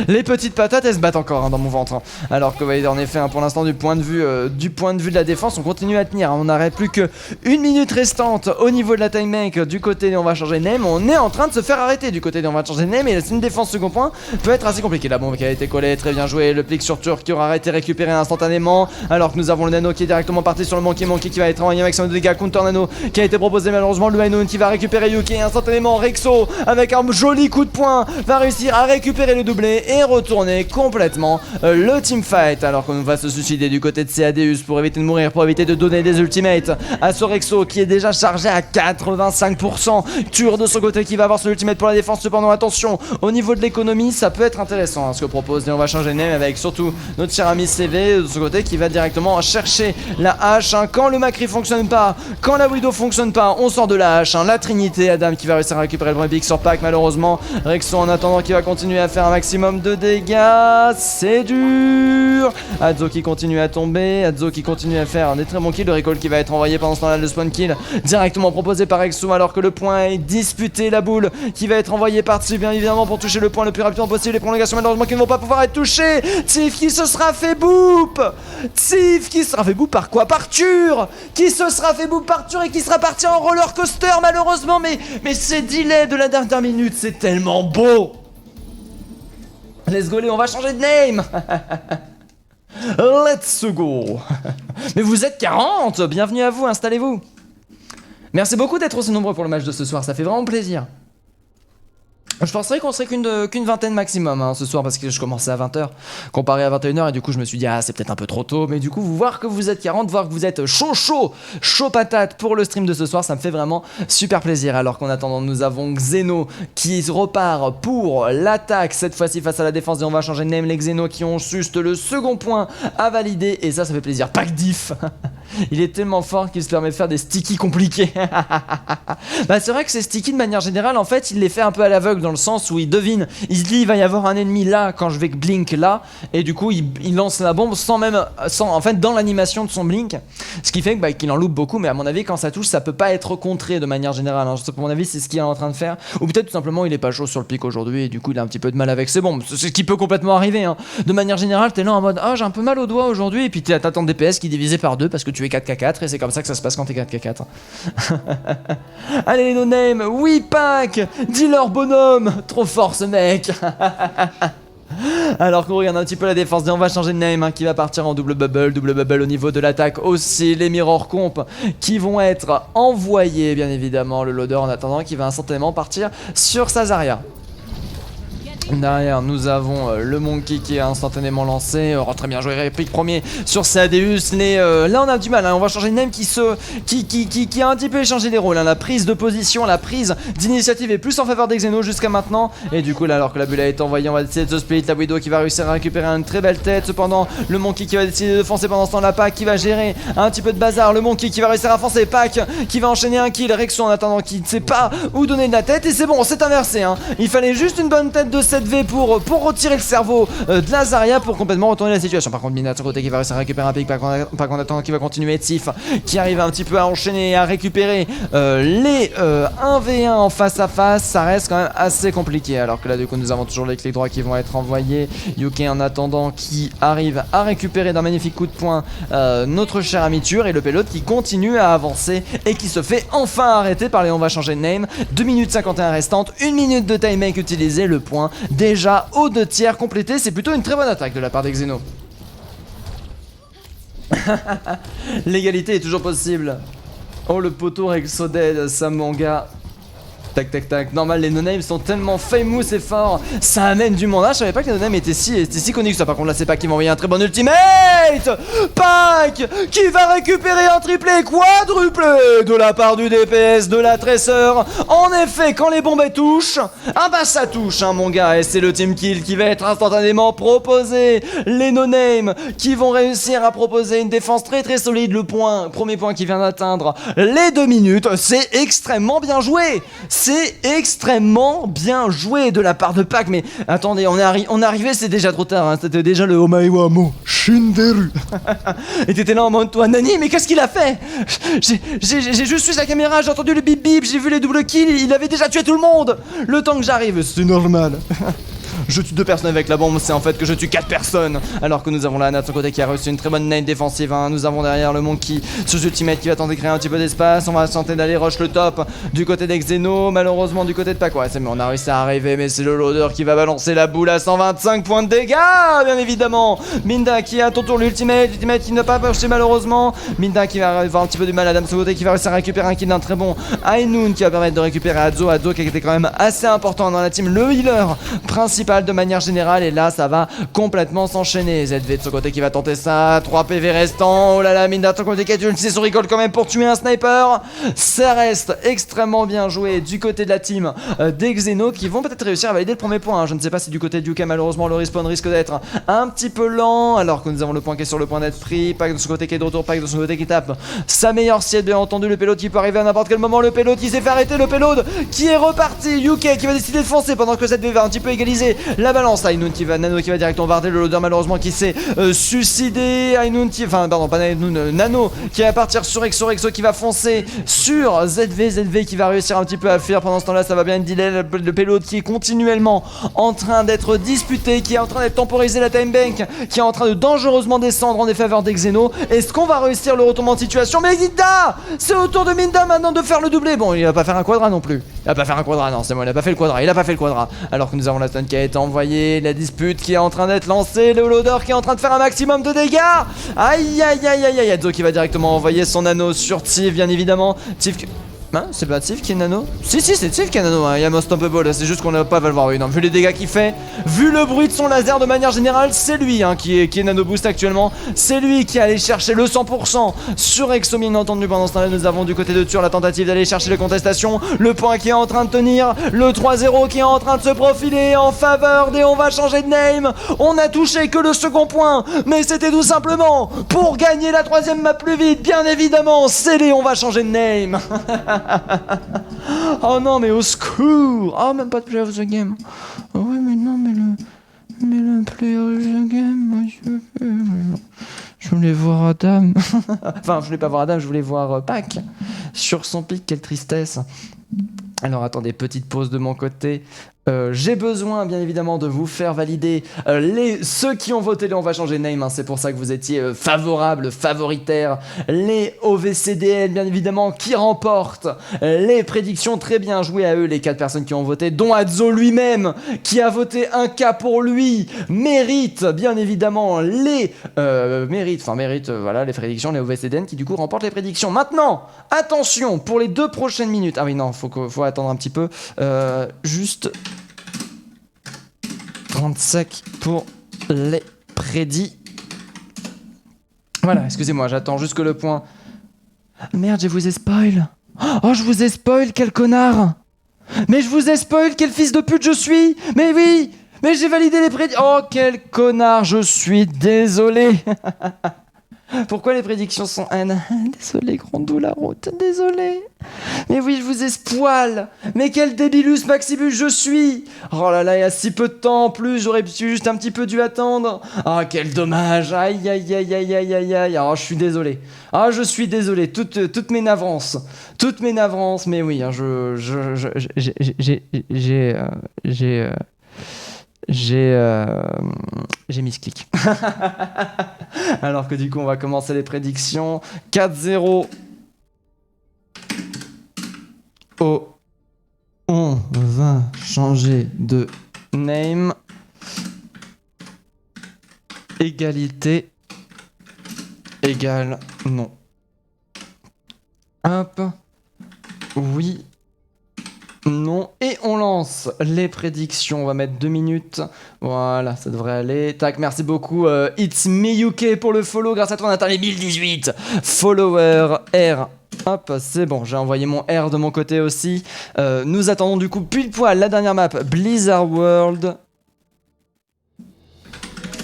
A: Les petites patates elles se battent encore hein, dans mon ventre hein. Alors que en effet hein, pour l'instant du point de vue de la défense on continue à tenir hein. On n'arrête plus que une minute restante au niveau de la time bank du côté de on va changer de name. On est en train de se faire arrêter du côté de on va changer de name et une défense second point peut être assez compliquée. La bombe qui a été collée, très bien joué. Le plic sur Turc qui aura été récupéré instantanément, alors que nous avons le nano qui est directement parti sur le Monkey qui va être envoyé avec son dégâts. Counter nano qui a été proposé malheureusement, le Hanoun qui va récupérer Yuki instantanément. Rexo avec un joli coup de poing va réussir à récupérer le doublé et retourner complètement le teamfight, alors qu'on va se suicider du côté de Ceadeus pour éviter de mourir, pour éviter de donner des ultimates à ce Rexo qui est déjà chargé à 85%. Tur de son côté qui va avoir son ultimate pour la défense. Cependant attention au niveau de l'économie, ça peut être intéressant hein, ce que propose. Et on va changer de name avec surtout notre cher ami CV de ce côté qui va directement chercher la hache hein. Quand le Macri fonctionne pas, quand la Widow fonctionne pas, on sort de la hache hein. La Trinité, Adam Sam qui va réussir à récupérer le premier pick sur Pac malheureusement. Rexo en attendant qui va continuer à faire un maximum de dégâts. C'est dur. Adzo qui continue à tomber. Adzo qui continue à faire des très bons kills. Le recall qui va être envoyé pendant ce temps-là. Le spawn kill directement proposé par Rexo alors que le point est disputé. La boule qui va être envoyée par Tiff bien évidemment pour toucher le point le plus rapidement possible. Les prolongations malheureusement qui ne vont pas pouvoir être touchées. Tiff qui se sera fait boop. Tiff qui sera fait boop par quoi? Par Tur qui se sera fait boop par Tur et qui sera parti en roller coaster malheureusement. Mais ces delays de la dernière minute, c'est tellement beau. Let's go, on va changer de name. Let's go. Mais vous êtes 40. Bienvenue à vous, installez-vous. Merci beaucoup d'être aussi nombreux pour le match de ce soir, ça fait vraiment plaisir. Je penserais qu'on serait qu'une vingtaine maximum hein, ce soir parce que je commençais à 20h comparé à 21h et du coup je me suis dit ah c'est peut-être un peu trop tôt mais du coup voir que vous êtes 40, voir que vous êtes chaud patate pour le stream de ce soir ça me fait vraiment super plaisir. Alors qu'en attendant nous avons Xeno qui repart pour l'attaque cette fois-ci face à la défense et on va changer de name. Les Xeno qui ont juste le second point à valider et ça fait plaisir. Pack diff. Il est tellement fort qu'il se permet de faire des stickies compliqués. Bah c'est vrai que ces stickies de manière générale en fait il les fait un peu à l'aveugle dans le sens où il devine, il se dit il va y avoir un ennemi là quand je vais blink là et du coup il lance la bombe sans en fait dans l'animation de son blink, ce qui fait que, qu'il en loupe beaucoup mais à mon avis quand ça touche ça peut pas être contré de manière générale hein. Pour mon avis c'est ce qu'il est en train de faire ou peut-être tout simplement il est pas chaud sur le pic aujourd'hui et du coup il a un petit peu de mal avec ses bombes, c'est ce qui peut complètement arriver hein. De manière générale t'es là en mode ah j'ai un peu mal au doigt aujourd'hui et puis t'as ton DPS qui est divisé par 2 parce que tu es 4k4 et c'est comme ça que ça se passe quand t'es 4k4. Allez les no name, oui Pac, dis-leur bonhomme. Trop fort ce mec. Alors qu'on regarde un petit peu la défense et on va changer de name hein, qui va partir en double bubble au niveau de l'attaque aussi. Les mirror comp qui vont être envoyés bien évidemment. Le loader en attendant qui va instantanément partir sur sa Zarya. Derrière nous avons le Monkey qui est instantanément lancé. Très bien joué, réplique premier sur Sadeus. Là on a du mal hein. On va changer de name qui a un petit peu échangé les rôles hein. La prise de position, la prise d'initiative est plus en faveur des Xeno jusqu'à maintenant. Et du coup là alors que la bulle a été envoyée on va essayer de se split. La Widow qui va réussir à récupérer une très belle tête. Cependant le Monkey qui va décider de foncer pendant ce temps. La Pac qui va gérer un petit peu de bazar. Le Monkey qui va réussir à foncer. Pac qui va enchaîner un kill. Rexo en attendant qui ne sait pas où donner de la tête. Et c'est bon, c'est inversé hein. Il fallait juste une bonne tête de 7V pour retirer le cerveau de la Zarya pour complètement retourner la situation. Par contre Mina de son côté qui va réussir à récupérer un pick. Pas qu'en attendant qui va continuer. Tiff qui arrive un petit peu à enchaîner et à récupérer les 1v1 en face à face. Ça reste quand même assez compliqué. Alors que là du coup nous avons toujours les clics droits qui vont être envoyés. Yuki en attendant qui arrive à récupérer d'un magnifique coup de poing notre cher ami Tur. Et le pilote qui continue à avancer et qui se fait enfin arrêter par les on va changer de name. 2 minutes 51 restantes, 1 minute de time make utilisé. Le point déjà aux 2 tiers complété, c'est plutôt une très bonne attaque de la part des Xeno. L'égalité est toujours possible. Oh le poteau Rexo dead, ça mon gars. Tac tac tac, normal les no-names sont tellement famous et forts, ça amène du monde. Ah je savais pas que les no-names étaient si connus que ça. Par contre là c'est Pac qui m'a envoyé un très bon ultimate. Pac qui va récupérer un triplé quadruplé de la part du DPS de la Tracer. En effet quand les bombes touchent, ah bah ça touche hein mon gars. Et c'est le team kill qui va être instantanément proposé. Les no-names qui vont réussir à proposer une défense très solide. Le premier point qui vient d'atteindre les 2 minutes, c'est extrêmement bien joué. C'est extrêmement bien joué de la part de Pac. Mais attendez, on est arrivé, c'est déjà trop tard hein. C'était déjà le Omaewa Mo Shinderu. Et t'étais là en mode toi Nani, mais qu'est-ce qu'il a fait? J'ai juste suivi sa caméra, j'ai entendu le bip bip, j'ai vu les double kills, il avait déjà tué tout le monde. Le temps que j'arrive, c'est normal. Je tue 2 personnes avec la bombe, c'est en fait que je tue 4 personnes. Alors que nous avons la Anna de son côté qui a reçu une très bonne nade défensive hein. Nous avons derrière le Monkey sous ultimate qui va tenter de créer un petit peu d'espace. On va tenter d'aller rush le top du côté des Xeno. Malheureusement du côté de Pac, ouais c'est bon, on a réussi à arriver. Mais c'est le loader qui va balancer la boule à 125 points de dégâts bien évidemment. Minda qui a à ton tour l'ultimate qui n'a pas marché malheureusement. Minda qui va avoir un petit peu du mal. Adam de son côté qui va réussir à récupérer un kill d'un très bon Ainun qui va permettre de récupérer Adzo qui était quand même assez important dans la team. Le healer principal principal de manière générale. Et là, ça va complètement s'enchaîner. ZV de ce côté qui va tenter ça. 3 PV restants. Oh là là, Minda de son côté qui a utilisé son recall quand même pour tuer un sniper. Ça reste extrêmement bien joué du côté de la team des Xeno qui vont peut-être réussir à valider le premier point. Je ne sais pas si du côté du UK, malheureusement, le respawn risque d'être un petit peu lent. Alors que nous avons le point qui est sur le point d'être pris. Pack de son côté qui est de retour. Pack de son côté qui tape sa meilleure siette, bien entendu. Le payload qui peut arriver à n'importe quel moment. Le payload qui s'est fait arrêter. Le payload qui est reparti. UK qui va décider de foncer pendant que ZV va un petit peu égaliser la balance. Ainun qui va, Nano qui va directement varder le loader malheureusement qui s'est suicidé. Ainun qui, enfin pardon pas Ainun, Nano qui va partir sur Exo, Exo qui va foncer sur ZV, ZV qui va réussir un petit peu à fuir. Pendant ce temps là ça va bien être delay, le payload qui est continuellement en train d'être disputé, qui est en train d'être temporisé, la time bank qui est en train de dangereusement descendre en défaveur des Xeno. Est-ce qu'on va réussir le retournement de situation? Mais Minda, c'est au tour de Minda maintenant de faire le doublé. Bon, il va pas faire un quadra non plus. Il va pas faire un quadra, non c'est bon, il a pas fait le quadra, il a pas fait le quadra. Alors que nous avons la stun qui a été envoyée, la dispute qui est en train d'être lancée, le loader qui est en train de faire un maximum de dégâts. Aïe aïe aïe aïe aïe, Adzo qui va directement envoyer son nano sur Tiv, bien évidemment. Tiv qui... Hein, c'est pas Tiv qui est nano? Si c'est Tiv qui est nano, hein. Il y a Most Unstoppable, c'est juste qu'on n'a pas à le voir. Oui, non, vu les dégâts qu'il fait, vu le bruit de son laser de manière générale, c'est lui hein, qui est nano boost actuellement. C'est lui qui est allé chercher le 100% sur Exo, bien entendu. Pendant ce temps-là, nous avons du côté de Tur la tentative d'aller chercher les contestations. Le point qui est en train de tenir, le 3-0 qui est en train de se profiler en faveur des on va changer de name. On a touché que le second point, mais c'était tout simplement pour gagner la troisième map plus vite, bien évidemment. C'est les on va changer de name. Oh non mais au secours. Oh même pas de player of the game. Oh oui mais non mais le player of the game moi je voulais voir Adam. Enfin je voulais pas voir Adam, je voulais voir Pac sur son pic. Quelle tristesse. Alors attendez, petite pause de mon côté. J'ai besoin bien évidemment de vous faire valider ceux qui ont voté les on va changer de name hein, c'est pour ça que vous étiez favorables, favoritaires, les OVCDL bien évidemment qui remportent les prédictions. Très bien joué à eux les 4 personnes qui ont voté, dont Adzo lui-même qui a voté un cas pour lui, mérite bien évidemment les voilà les prédictions, les OVCDN qui du coup remportent les prédictions. Maintenant attention pour les 2 prochaines minutes. Ah oui non faut attendre un petit peu, juste 30 secs pour les prédits. Voilà, excusez-moi, j'attends juste que le point... Merde, je vous ai spoil. Oh, je vous ai spoil, quel connard. Mais je vous ai spoil, quel fils de pute je suis. Mais oui, mais j'ai validé les prédits. Oh, quel connard, je suis désolé. Pourquoi les prédictions sont N? Désolé, Grandou la route, désolé. Mais oui, je vous ai spoil. Mais quel débilus Maxibus je suis. Oh là là, il y a si peu de temps en plus, j'aurais juste un petit peu dû attendre. Ah, oh, quel dommage. Aïe, aïe, aïe, aïe, aïe, aïe, aïe. Oh, je suis désolé. Ah, je suis désolé. Toutes mes navrances. Toutes mes navrances, mais oui, hein, j'ai mis ce clic. Alors que du coup on va commencer les prédictions. 4-0 Oh, on va changer de name. Égalité égale non. Hop. Oui. Non, et on lance les prédictions, on va mettre 2 minutes, voilà, ça devrait aller. Tac, merci beaucoup It's Me UK pour le follow, grâce à toi on atteint les 1018 followers R. Hop, c'est bon, j'ai envoyé mon R de mon côté aussi. Nous attendons du coup pile poil la dernière map, Blizzard World.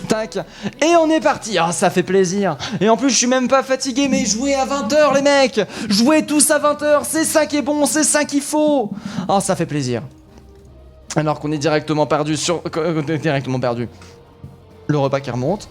A: Tac, et on est parti. Ah, ça fait plaisir. Et en plus je suis même pas fatigué, mais jouez à 20h les mecs. Jouez tous à 20h, c'est ça qui est bon, c'est ça qu'il faut. Ah, ça fait plaisir. Alors qu'on est directement perdu sur... Directement perdu. Le repas qui remonte.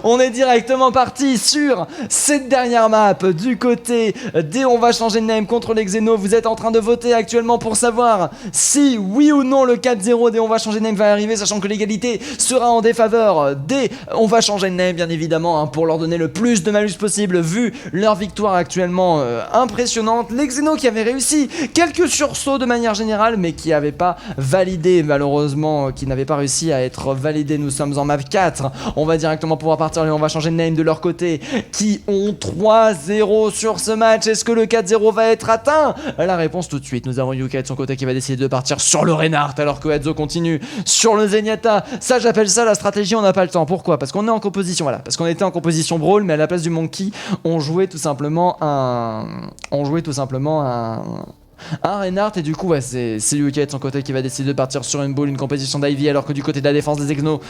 A: On est directement parti sur cette dernière map du côté des on va changer de name contre les Xeno. Vous êtes en train de voter actuellement pour savoir si oui ou non le 4-0 des on va changer de name va arriver, sachant que l'égalité sera en défaveur des on va changer de name bien évidemment, hein, pour leur donner le plus de malus possible vu leur victoire actuellement impressionnante. Les Xeno qui avaient réussi quelques sursauts de manière générale mais qui n'avaient pas validé malheureusement, qui n'avaient pas réussi à être validés. Nous nous sommes en map 4. On va directement pouvoir partir et on va changer de name de leur côté, qui ont 3-0 sur ce match. Est-ce que le 4-0 va être atteint? La réponse tout de suite. Nous avons Yuka de son côté qui va décider de partir sur le Reinhardt alors que Edzo continue sur le Zenyatta. Ça, j'appelle ça la stratégie, on n'a pas le temps. Pourquoi? Parce qu'on est en composition, voilà. Parce qu'on était en composition Brawl, mais à la place du Monkey, on jouait tout simplement un Reinhardt, et du coup ouais, c'est Yuka de son côté qui va décider de partir sur une boule, une composition d'Ivy, alors que du côté de la défense des Xeno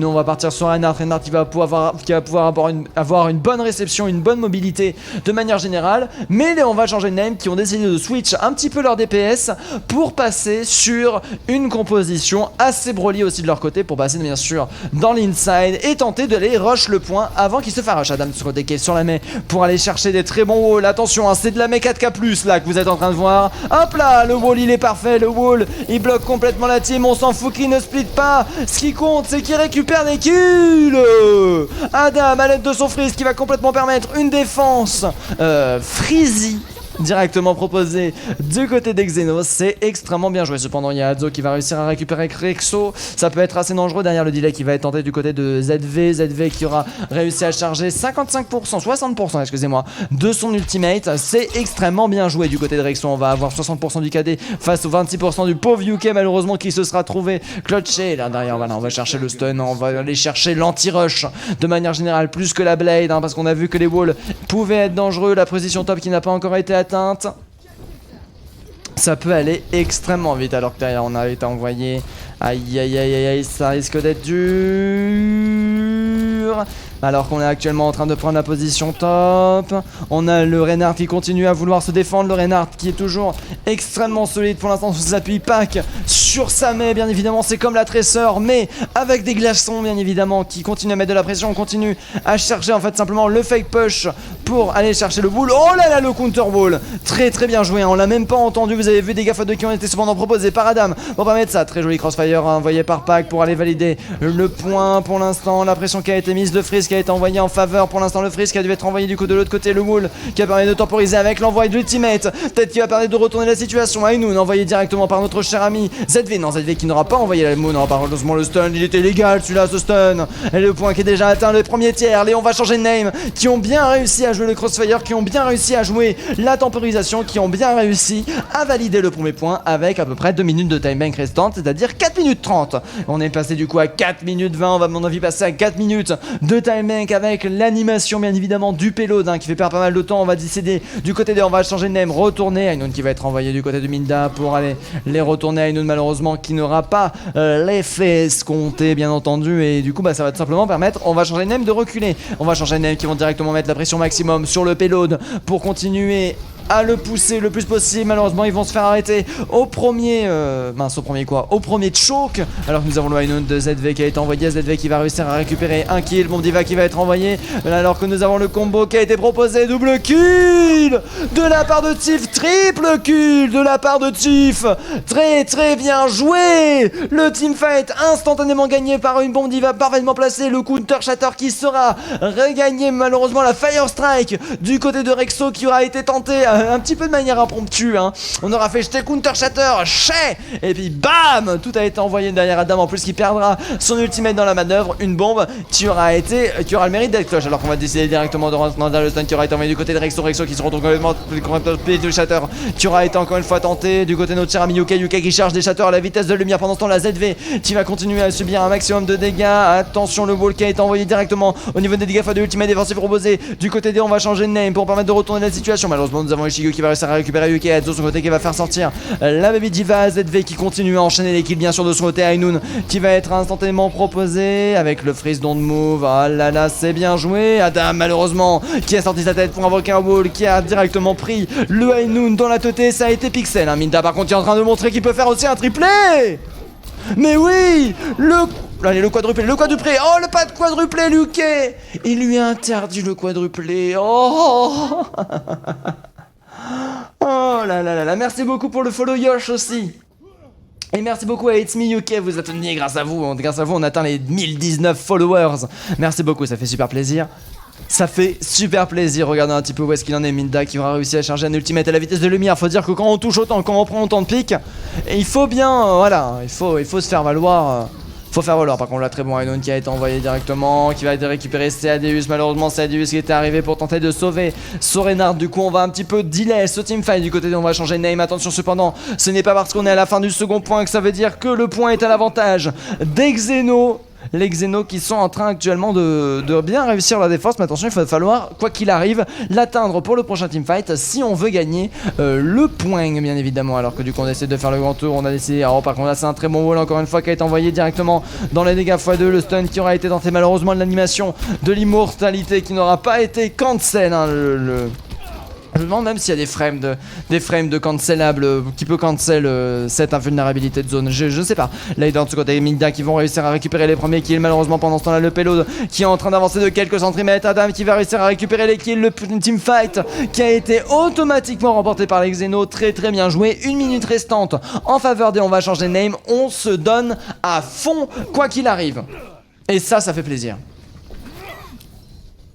A: on va partir sur Reinhardt qui va pouvoir avoir une bonne réception, une bonne mobilité de manière générale. Mais on va changer de name, qui ont décidé de switch un petit peu leur DPS pour passer sur une composition assez broly aussi de leur côté, pour passer bien sûr dans l'inside et tenter d'aller rush le point avant qu'il se fasse rush. Adam de son côté qui est sur la main pour aller chercher des très bons walls. Attention, hein, c'est de la main 4K+, là que vous êtes en train de voir. Hop là, le wall il est parfait, le wall il bloque complètement la team, on s'en fout qu'il ne split pas. Ce qui compte c'est qu'il récupère des kills. Adam à l'aide de son freeze qui va complètement permettre une défense Freezy directement proposé du côté des Xenos. C'est extrêmement bien joué. Cependant il y a Adzo qui va réussir à récupérer Rexo. Ça peut être assez dangereux derrière le delay qui va être tenté du côté de ZV qui aura réussi à charger 55%, 60% excusez-moi, de son ultimate. C'est extrêmement bien joué du côté de Rexo. On va avoir 60% du KD face aux 26% du pauvre UK malheureusement qui se sera trouvé clutché. Là derrière voilà, on va chercher le stun, on va aller chercher l'anti-rush de manière générale plus que la blade, hein, parce qu'on a vu que les walls pouvaient être dangereux. La position top qui n'a pas encore été atteinte, ça peut aller extrêmement vite, alors que derrière on a été envoyé. Aïe aïe aïe aïe aïe, ça risque d'être dur. Alors qu'on est actuellement en train de prendre la position top. On a le Reinhardt qui continue à vouloir se défendre. Le Reinhardt qui est toujours extrêmement solide pour l'instant sous s'appuie pack sur sa main. Bien évidemment c'est comme la tresseur, mais avec des glaçons bien évidemment qui continuent à mettre de la pression. On continue à chercher en fait simplement le fake push pour aller chercher le bull. Oh là là, le counter ball, très très bien joué, hein. On l'a même pas entendu. Vous avez vu des gaffes de qui ont été cependant proposés par Adam pour permettre ça. Très joli crossfire envoyé par pack pour aller valider le point. Pour l'instant la pression qui a été mise, de freeze qui a été envoyé en faveur pour l'instant, le freeze qui a dû être envoyé du coup de l'autre côté, le wall qui a permis de temporiser avec l'envoi de l'ultimate, peut-être qui va permettre de retourner la situation. Ainoun envoyé directement par notre cher ami ZV, non ZV qui n'aura pas envoyé la moon, malheureusement le stun il était légal celui-là, ce stun, et le point qui est déjà atteint, le premier tiers. Léon va changer de name, qui ont bien réussi à jouer le crossfire, qui ont bien réussi à jouer la temporisation, qui ont bien réussi à valider le premier point avec à peu près 2 minutes de time bank restante, c'est-à-dire 4 minutes 30. On est passé du coup à 4 minutes 20, on va à mon avis passer à 4 minutes de time bank avec l'animation bien évidemment du payload, hein, qui fait perdre pas mal de temps. On va décider du côté des, on va changer de name, retourner Ainoun qui va être envoyé du côté de Minda pour aller les retourner. Ainoun malheureusement qui n'aura pas l'effet escompté bien entendu, et du coup bah ça va tout simplement permettre, on va changer de name, de reculer. On va changer de name qui vont directement mettre la pression maximum sur le payload pour continuer à le pousser le plus possible. Malheureusement ils vont se faire arrêter au premier au premier choke, alors que nous avons le Ainoun de ZV qui a été envoyé. ZV qui va réussir à récupérer un kill. Bon Diva qui va être envoyé, alors que nous avons le combo qui a été proposé. Double kill de la part de Tiff, triple kill de la part de Tiff, très très bien joué. Le teamfight instantanément gagné par une bombe Diva parfaitement placée. Le counter shatter qui sera regagné, malheureusement la fire strike du côté de Rexo qui aura été tenté un petit peu de manière impromptue, hein. On aura fait jeter counter shatter, et puis bam, tout a été envoyé derrière Adam en plus qui perdra son ultimate dans la manœuvre. Une bombe qui aura le mérite d'être cloche, alors qu'on va décider directement de rentrer dans le stun qui aura été envoyé du côté de Rexo qui se retrouve complètement de shatter qui aura été encore une fois tenté du côté de notre cher ami Yuka qui charge des shatters à la vitesse de lumière. Pendant ce temps la ZV qui va continuer à subir un maximum de dégâts. Attention, le wall qui a été envoyé directement au niveau des dégâts de ultimate défensif proposé du côté des, on va changer de name pour permettre de retourner la situation. Malheureusement nous avons Ishigo qui va réussir à récupérer Yuki, et de son côté qui va faire sortir la Baby Diva. ZV qui continue à enchaîner les kills bien sûr de son côté. Ainoun qui va être instantanément proposé avec le freeze don't move. Ah là là, c'est bien joué. Adam malheureusement qui a sorti sa tête pour invoquer un wall, qui a directement pris le Ainoun dans la teuté. Ça a été Pixel, hein. Minda par contre qui est en train de montrer qu'il peut faire aussi un triplé. Mais oui, allez, le quadruplé, oh le pas de quadruplé, Luke. Il lui a interdit le quadruplé. Oh oh là là là là, merci beaucoup pour le follow Yosh aussi. Et merci beaucoup à It's Me UK, vous êtes venus grâce à vous on atteint les 1019 followers. Merci beaucoup, ça fait super plaisir. Ça fait super plaisir. Regardez un petit peu où est-ce qu'il en est. Minda qui aura réussi à charger un ultimate à la vitesse de lumière. Faut dire que quand on touche autant, quand on prend autant de pics, il faut bien, voilà, il faut se faire valoir Faut faire valoir par contre là, très bon Inoun qui a été envoyé directement, qui va être récupéré Seadeus. Malheureusement Seadeus qui était arrivé pour tenter de sauver Sorenard. Du coup on va un petit peu delay ce teamfight du côté de on va changer Name. Attention cependant, ce n'est pas parce qu'on est à la fin du second point que ça veut dire que le point est à l'avantage des Xeno. Les Xeno qui sont en train actuellement de bien réussir la défense. Mais attention, il va falloir, quoi qu'il arrive, l'atteindre pour le prochain teamfight si on veut gagner le point, bien évidemment. Alors que du coup on essaie de faire le grand tour, on a décidé... Alors par contre là c'est un très bon wall encore une fois qui a été envoyé directement dans les dégâts x2. Le stun qui aura été tenté malheureusement de l'animation de l'immortalité qui n'aura pas été cancel, hein, Je me demande même s'il y a des frames de cancellable qui peut cancel cette invulnérabilité de zone. Je ne sais pas. Là, il est de ce côté Minda qui vont réussir à récupérer les premiers kills. Malheureusement, pendant ce temps-là, le payload qui est en train d'avancer de quelques centimètres. Adam qui va réussir à récupérer les kills. Le teamfight qui a été automatiquement remporté par les Xeno. Très très bien joué. 1 minute restante en faveur des on va changer Name. On se donne à fond quoi qu'il arrive. Et ça fait plaisir.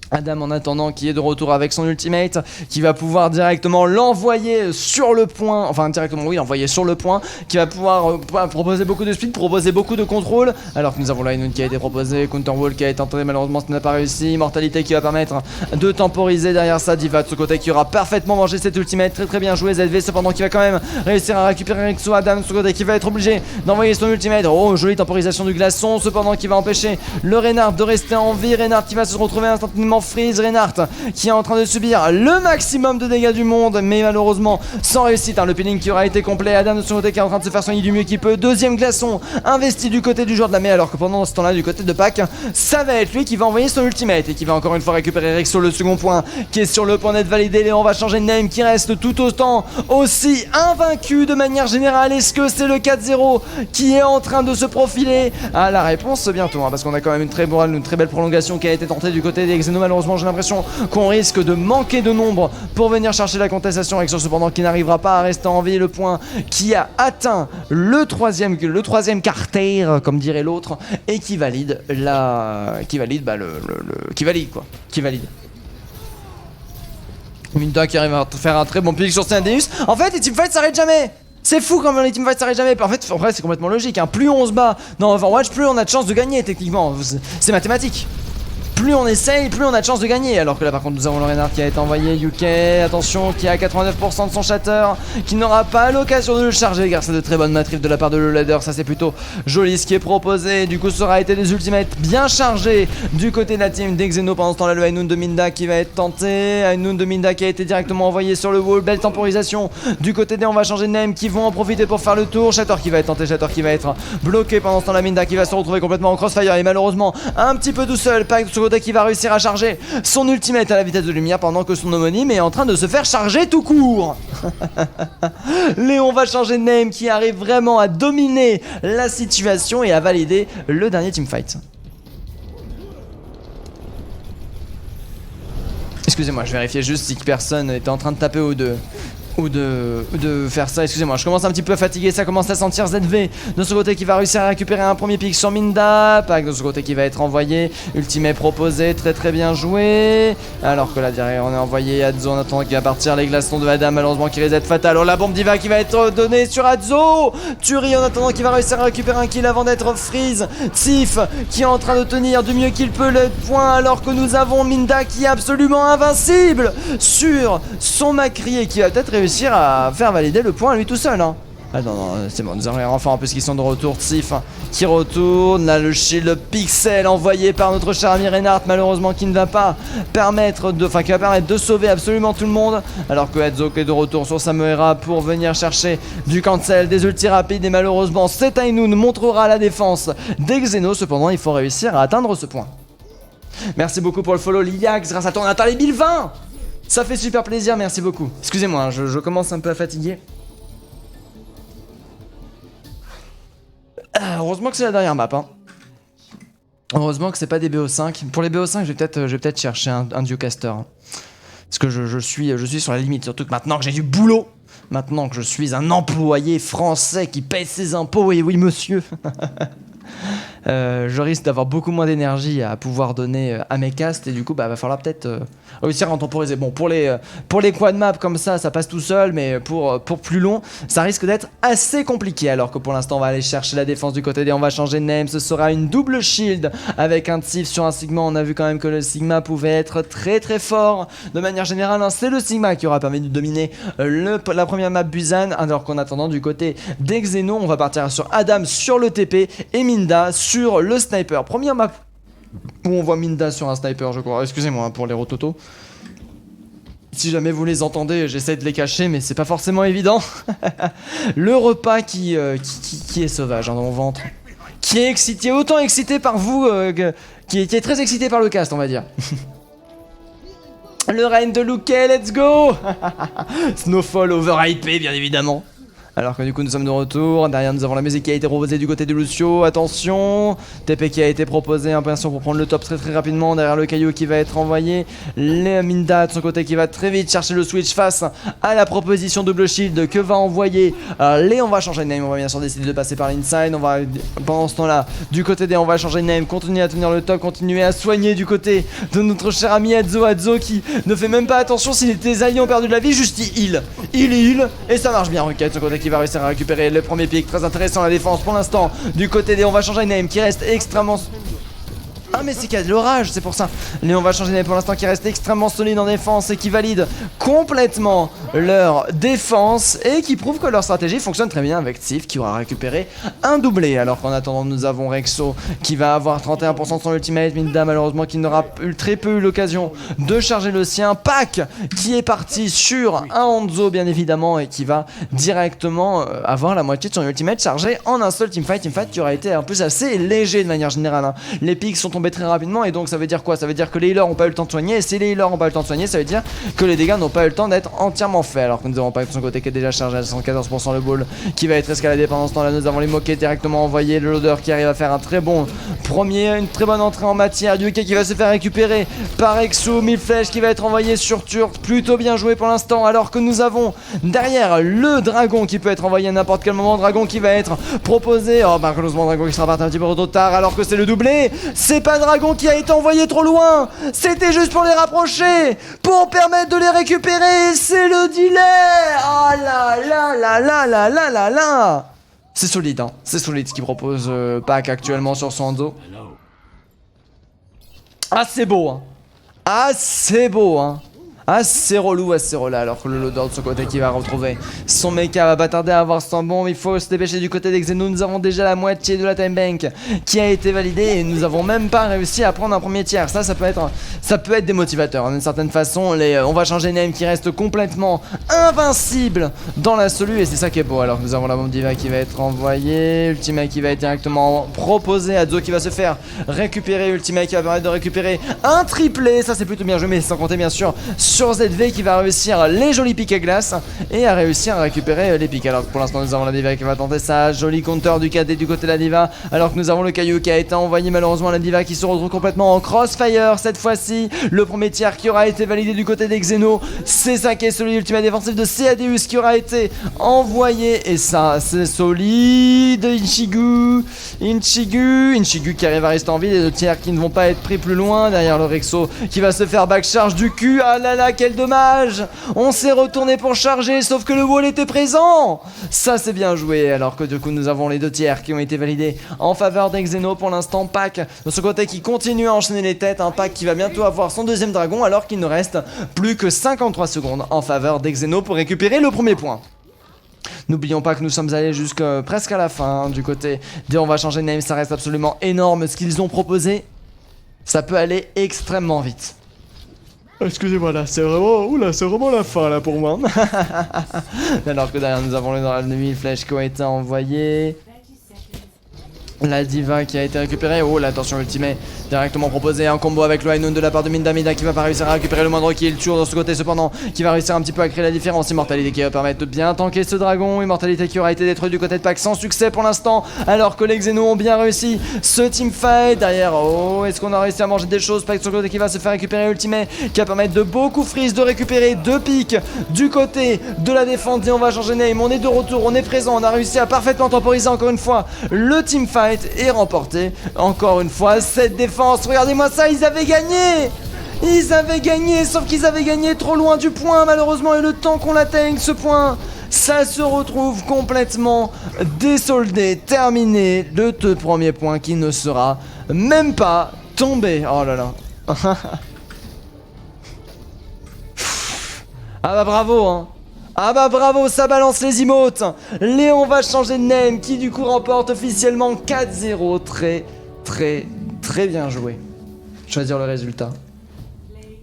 A: Adam en attendant qui est de retour avec son ultimate qui va pouvoir directement l'envoyer sur le point, enfin directement oui l'envoyer sur le point, qui va pouvoir proposer beaucoup de speed, proposer beaucoup de contrôle, alors que nous avons Inoun qui a été proposé, Counter Wall qui a été tenté, malheureusement ce n'a pas réussi, Immortalité qui va permettre de temporiser derrière ça, Diva de ce côté qui aura parfaitement mangé cette ultimate, très très bien joué, ZV cependant qui va quand même réussir à récupérer Rexo. Adam de ce côté qui va être obligé d'envoyer son ultimate, oh jolie temporisation du glaçon, cependant qui va empêcher le Reinhardt de rester en vie, Reinhardt qui va se retrouver instantanément freeze, Reinhardt qui est en train de subir le maximum de dégâts du monde mais malheureusement sans réussite, hein. Le peeling qui aura été complet, Adam de son côté qui est en train de se faire soigner du mieux qu'il peut, deuxième glaçon investi du côté du joueur de la Mei, alors que pendant ce temps là du côté de Pac ça va être lui qui va envoyer son ultimate et qui va encore une fois récupérer Rexo, le second point qui est sur le point d'être validé. Léon va changer de Name qui reste tout autant aussi invaincu de manière générale. Est-ce que c'est le 4-0 qui est en train de se profiler? Ah, la réponse bientôt, hein, parce qu'on a quand même une très belle prolongation qui a été tentée du côté des Xeno. Malheureusement j'ai l'impression qu'on risque de manquer de nombre pour venir chercher la contestation. Rexo cependant qui n'arrivera pas à rester en vie, le point qui a atteint le troisième carter comme dirait l'autre et qui valide qui valide Minda qui arrive à faire un très bon pick sur Seadeus. En fait les teamfights s'arrêtent jamais. C'est fou quand les teamfights s'arrêtent jamais. En fait c'est complètement logique, hein. Plus on se bat dans Overwatch, plus on a de chance de gagner techniquement. C'est mathématique. Plus on essaye, plus on a de chance de gagner. Alors que là par contre nous avons le Reinhardt qui a été envoyé, UK, attention, qui a 89% de son shatter, qui n'aura pas l'occasion de le charger car c'est de très bonnes matrifs de la part de le ladder. Ça c'est plutôt joli ce qui est proposé. Du coup ça aura été des ultimates bien chargés du côté de la team des Xeno. Pendant ce temps là le Inoun de Minda qui va être tenté, Inoun de Minda qui a été directement envoyé sur le wall. Belle temporisation du côté des on va changer de Name qui vont en profiter pour faire le tour. Shatter qui va être tenté, Shatter qui va être bloqué. Pendant ce temps là Minda qui va se retrouver complètement en crossfire et malheureusement un petit peu tout seul. Pack qui va réussir à charger son ultimate à la vitesse de lumière pendant que son homonyme est en train de se faire charger tout court. Léon va changer de Name qui arrive vraiment à dominer la situation et à valider le dernier teamfight. Excusez-moi, je vérifiais juste si personne était en train de taper ou de faire ça, excusez-moi, je commence un petit peu à fatiguer, ça commence à sentir. ZV de ce côté qui va réussir à récupérer un premier pick sur Minda, Pack de ce côté qui va être envoyé, ultimate proposé, très très bien joué, alors que là derrière on est envoyé Adzo en attendant qu'il va partir, les glaçons de Adam malheureusement qui risque d'être fatal. Oh la bombe Diva qui va être donnée sur Adzo, Turi en attendant qu'il va réussir à récupérer un kill avant d'être freeze, Tif qui est en train de tenir du mieux qu'il peut le point alors que nous avons Minda qui est absolument invincible sur son Macrier qui va peut-être réussir à faire valider le point à lui tout seul, hein. Ah non, c'est bon, nous avons les renforts en plus qui sont de retour. Tif qui retourne, là le shield pixel envoyé par notre cher ami Reinhardt, malheureusement qui ne va pas permettre de sauver absolument tout le monde, alors que Hedzo est de retour sur Samuera pour venir chercher du cancel, des ulti rapides et malheureusement cet Inoun montrera la défense des Xeno. Cependant il faut réussir à atteindre ce point. Merci beaucoup pour le follow Liax, grâce à toi on atteint les 1020. Ça fait super plaisir, merci beaucoup. Excusez-moi, hein, je commence un peu à fatiguer. Heureusement que c'est la dernière map, hein. Heureusement que c'est pas des BO5. Pour les BO5, je vais peut-être chercher un Duecaster. Hein. Parce que je suis sur la limite, surtout que maintenant que j'ai du boulot, maintenant que je suis un employé français qui paye ses impôts, et oui monsieur. je risque d'avoir beaucoup moins d'énergie à pouvoir donner à mes castes et du coup va falloir peut-être réussir à temporiser. Bon, pour les quad maps comme ça passe tout seul, mais pour plus long ça risque d'être assez compliqué, alors que pour l'instant on va aller chercher la défense du côté des, on va changer de name, ce sera une double shield avec un Tif sur un Sigma. On a vu quand même que le Sigma pouvait être très très fort de manière générale, hein. C'est le Sigma qui aura permis de dominer la première map Busan, alors qu'en attendant du côté des Xeno on va partir sur Adam sur le TP et Minda sur le sniper. Première map où on voit Minda sur un sniper, je crois. Excusez-moi hein, pour les rototos. Si jamais vous les entendez, j'essaie de les cacher, mais c'est pas forcément évident. Le repas qui est sauvage hein, dans mon ventre. Qui est excité, autant excité par vous, qui est très excité par le cast, on va dire. Le règne de Luke, let's go. Snowfall overhypé, bien évidemment. Alors que du coup nous sommes de retour, derrière nous avons la musique qui a été proposée du côté de Lucio, attention, TP qui a été proposé, impatient pour prendre le top très rapidement, derrière le caillou qui va être envoyé, les Minda de son côté qui va très vite chercher le switch face à la proposition double shield que va envoyer les, on va changer de name, on va bien sûr décider de passer par l'inside, on va pendant ce temps là, du côté des on va changer de name, continuer à tenir le top, continuer à soigner du côté de notre cher ami Adzo qui ne fait même pas attention si tes alliés ont perdu de la vie, juste il heal, et ça marche bien, Rocket de son côté qui va réussir à récupérer le premier pick, très intéressant la défense pour l'instant du côté des on va changer de name qui reste extrêmement... Ah mais c'est qu'il y a de l'orage, c'est pour ça. Les on va changer de name pour l'instant qui reste extrêmement solide en défense et qui valide complètement leur défense et qui prouve que leur stratégie fonctionne très bien avec Tif qui aura récupéré un doublé. Alors qu'en attendant nous avons Rexo qui va avoir 31% de son ultimate, Minda malheureusement qui n'aura très peu eu l'occasion de charger le sien, Pac qui est parti sur un Hanzo bien évidemment et qui va directement avoir la moitié de son ultimate chargé en un seul teamfight qui aura été en plus assez léger de manière générale hein. Les pics sont tombés très rapidement et donc ça veut dire quoi? Ça veut dire que les healers n'ont pas eu le temps de soigner, et si les healers n'ont pas eu le temps de soigner ça veut dire que les dégâts n'ont pas eu le temps d'être entièrement faits, alors que nous avons pas de son côté qui est déjà chargé à 114% le ball qui va être escaladé pendant ce temps là. Nous avons les moquets directement envoyés, le loader qui arrive à faire un très bon une très bonne entrée en matière, Yuki qui va se faire récupérer par Exo, 1000 flèches qui va être envoyé sur Turk, plutôt bien joué pour l'instant, alors que nous avons derrière le dragon qui peut être envoyé à n'importe quel moment, dragon qui va être proposé, oh bah malheureusement dragon qui sera parti un petit peu trop tard alors que c'est le doublé, c'est pas dragon qui a été envoyé trop loin, c'était juste pour les rapprocher, pour permettre de les récupérer, c'est le delay. Oh là là là là là là là là. C'est solide hein, c'est solide ce qu'il propose Pac actuellement sur son dos. Ah c'est beau hein, ah c'est beau hein. Assez relou, assez relou, alors que le loader de son côté qui va retrouver son mecha va pas tarder à avoir son bon, il faut se dépêcher du côté des Xeno. Nous avons déjà la moitié de la time bank qui a été validée et nous avons même pas réussi à prendre un premier tiers. Ça peut être démotivateur d'une certaine façon. On va changer name qui reste complètement invincible dans l'absolu et c'est ça qui est beau. Alors que nous avons la bombe diva qui va être envoyée, Ultimate qui va être directement proposé, Adzo qui va se faire récupérer, Ultimate qui va permettre de récupérer un triplé, ça c'est plutôt bien joué, mais sans compter bien sûr sur ZV qui va réussir les jolis pics à glace et à réussir à récupérer les pics. Alors que pour l'instant nous avons la diva qui va tenter ça, joli counter du KD du côté de la diva, alors que nous avons le caillou qui a été envoyé, malheureusement la diva qui se retrouve complètement en crossfire cette fois-ci. Le premier tiers qui aura été validé du côté des Xeno, c'est ça qui est solide, ultimate défensif de Ceadeus qui aura été envoyé et ça c'est solide. Inchigu qui arrive à rester en vie, les deux tiers qui ne vont pas être pris plus loin, derrière le Rexo qui va se faire backcharge du cul. Ah là là, quel dommage, on s'est retourné pour charger sauf que le wall était présent, ça c'est bien joué. Alors que du coup nous avons les deux tiers qui ont été validés en faveur des Xeno. Pour l'instant Pac de ce côté qui continue à enchaîner les têtes, un Pac qui va bientôt avoir son deuxième dragon alors qu'il ne reste plus que 53 secondes en faveur des Xeno pour récupérer le premier point. N'oublions pas que nous sommes allés jusqu'à presque à la fin du côté des on va changer de name, ça reste absolument énorme ce qu'ils ont proposé, ça peut aller extrêmement vite. Excusez-moi là, c'est vraiment la fin là pour moi. Alors que derrière nous avons les 1000 flèches qui ont été envoyées. La diva qui a été récupérée, oh l'attention ultimate directement proposé, un combo avec le high noon de la part de Minda qui va pas réussir à récupérer le moindre kill, toujours de ce côté cependant qui va réussir un petit peu à créer la différence. Immortalité qui va permettre de bien tanker ce dragon, Immortalité qui aura été détruit du côté de Pac sans succès pour l'instant, alors que les Xeno ont bien réussi ce teamfight. Derrière, oh est-ce qu'on a réussi à manger des choses, Pac sur le côté qui va se faire récupérer ultimate qui va permettre de beaucoup freeze, de récupérer deux pics du côté de la défense et on va changer name, on est de retour, on est présent, on a réussi à parfaitement temporiser encore une fois le teamfight. fight et remporter encore une fois cette défense. Regardez-moi ça, ils avaient gagné! Ils avaient gagné, sauf qu'ils avaient gagné trop loin du point malheureusement, et le temps qu'on l'atteigne ce point, ça se retrouve complètement désoldé, terminé, le premier point qui ne sera même pas tombé. Oh là là. Ah bah bravo hein. Ah bah bravo, ça balance les emotes. Léon va changer de name, qui du coup remporte officiellement 4-0. Très bien joué. Choisir le résultat.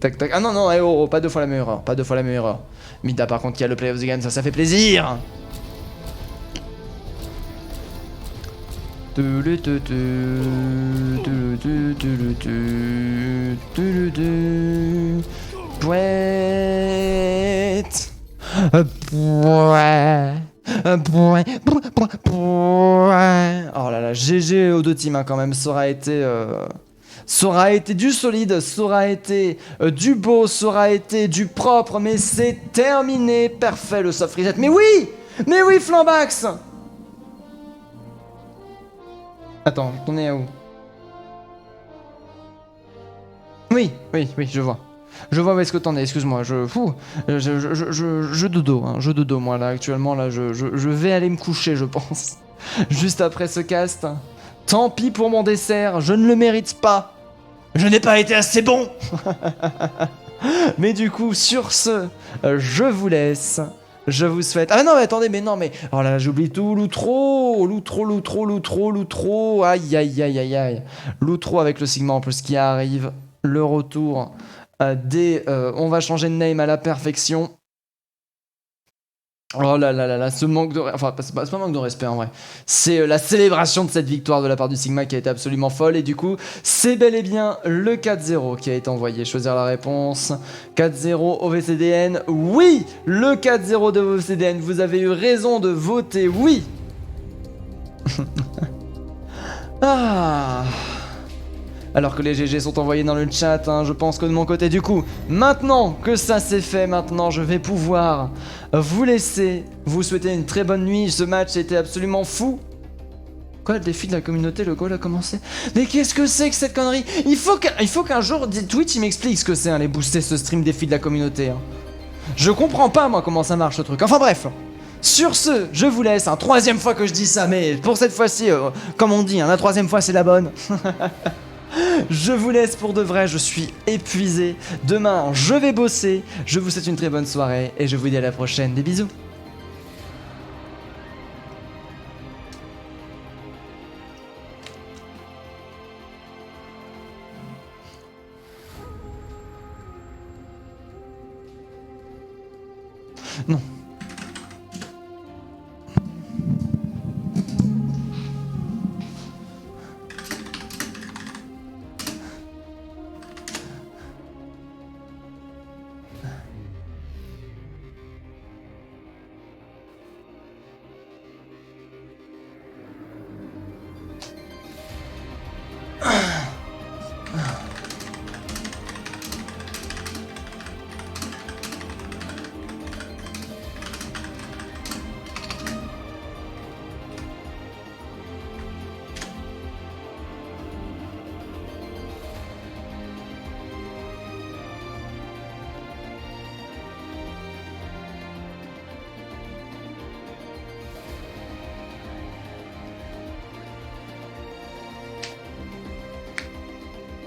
A: Tac tac. Ah non non, pas deux fois la même erreur, pas deux fois la même erreur. Mida par contre qui a le play of the game, ça fait plaisir. Pouette. Oh là là, GG aux deux teams hein, quand même, ça aura été du solide, ça aura été du beau, ça aura été du propre, mais c'est terminé, parfait le soft reset. Mais oui Flambax. Attends, on est à où? Oui, je vois. Je vois où est-ce que t'en es, excuse-moi, je dodo, hein, je dodo moi là actuellement, là je vais aller me coucher je pense. Juste après ce cast. Tant pis pour mon dessert, je ne le mérite pas. Je n'ai pas été assez bon. Mais du coup, sur ce, je vous laisse. Je vous souhaite... Ah non mais attendez, mais non mais... Oh là là, j'oublie tout, Loutro. Aïe. Loutro avec le Sigma en plus qui arrive. Le retour on va changer de name à la perfection. Oh là, ce manque de... Enfin, c'est pas un manque de respect en vrai. C'est la célébration de cette victoire de la part du Sigma qui a été absolument folle. Et du coup, c'est bel et bien le 4-0 qui a été envoyé. Choisir la réponse. 4-0 OVCDN. Oui, le 4-0 de OVCDN. Vous avez eu raison de voter oui. Ah... Alors que les GG sont envoyés dans le chat, hein, je pense que de mon côté, du coup, maintenant que ça c'est fait, maintenant je vais pouvoir vous laisser, vous souhaiter une très bonne nuit. Ce match était absolument fou. Quoi, le défi de la communauté, le goal a commencé? Mais qu'est-ce que c'est que cette connerie? Il faut qu'un jour Twitch il m'explique ce que c'est, hein, les booster ce stream défi de la communauté. Hein. Je comprends pas moi comment ça marche ce truc. Enfin bref. Sur ce, je vous laisse, hein, troisième fois que je dis ça, mais pour cette fois-ci, comme on dit, hein, la troisième fois c'est la bonne. Je vous laisse pour de vrai, je suis épuisé. Demain, je vais bosser. Je vous souhaite une très bonne soirée et je vous dis à la prochaine. Des bisous. Non.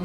A: Mmh.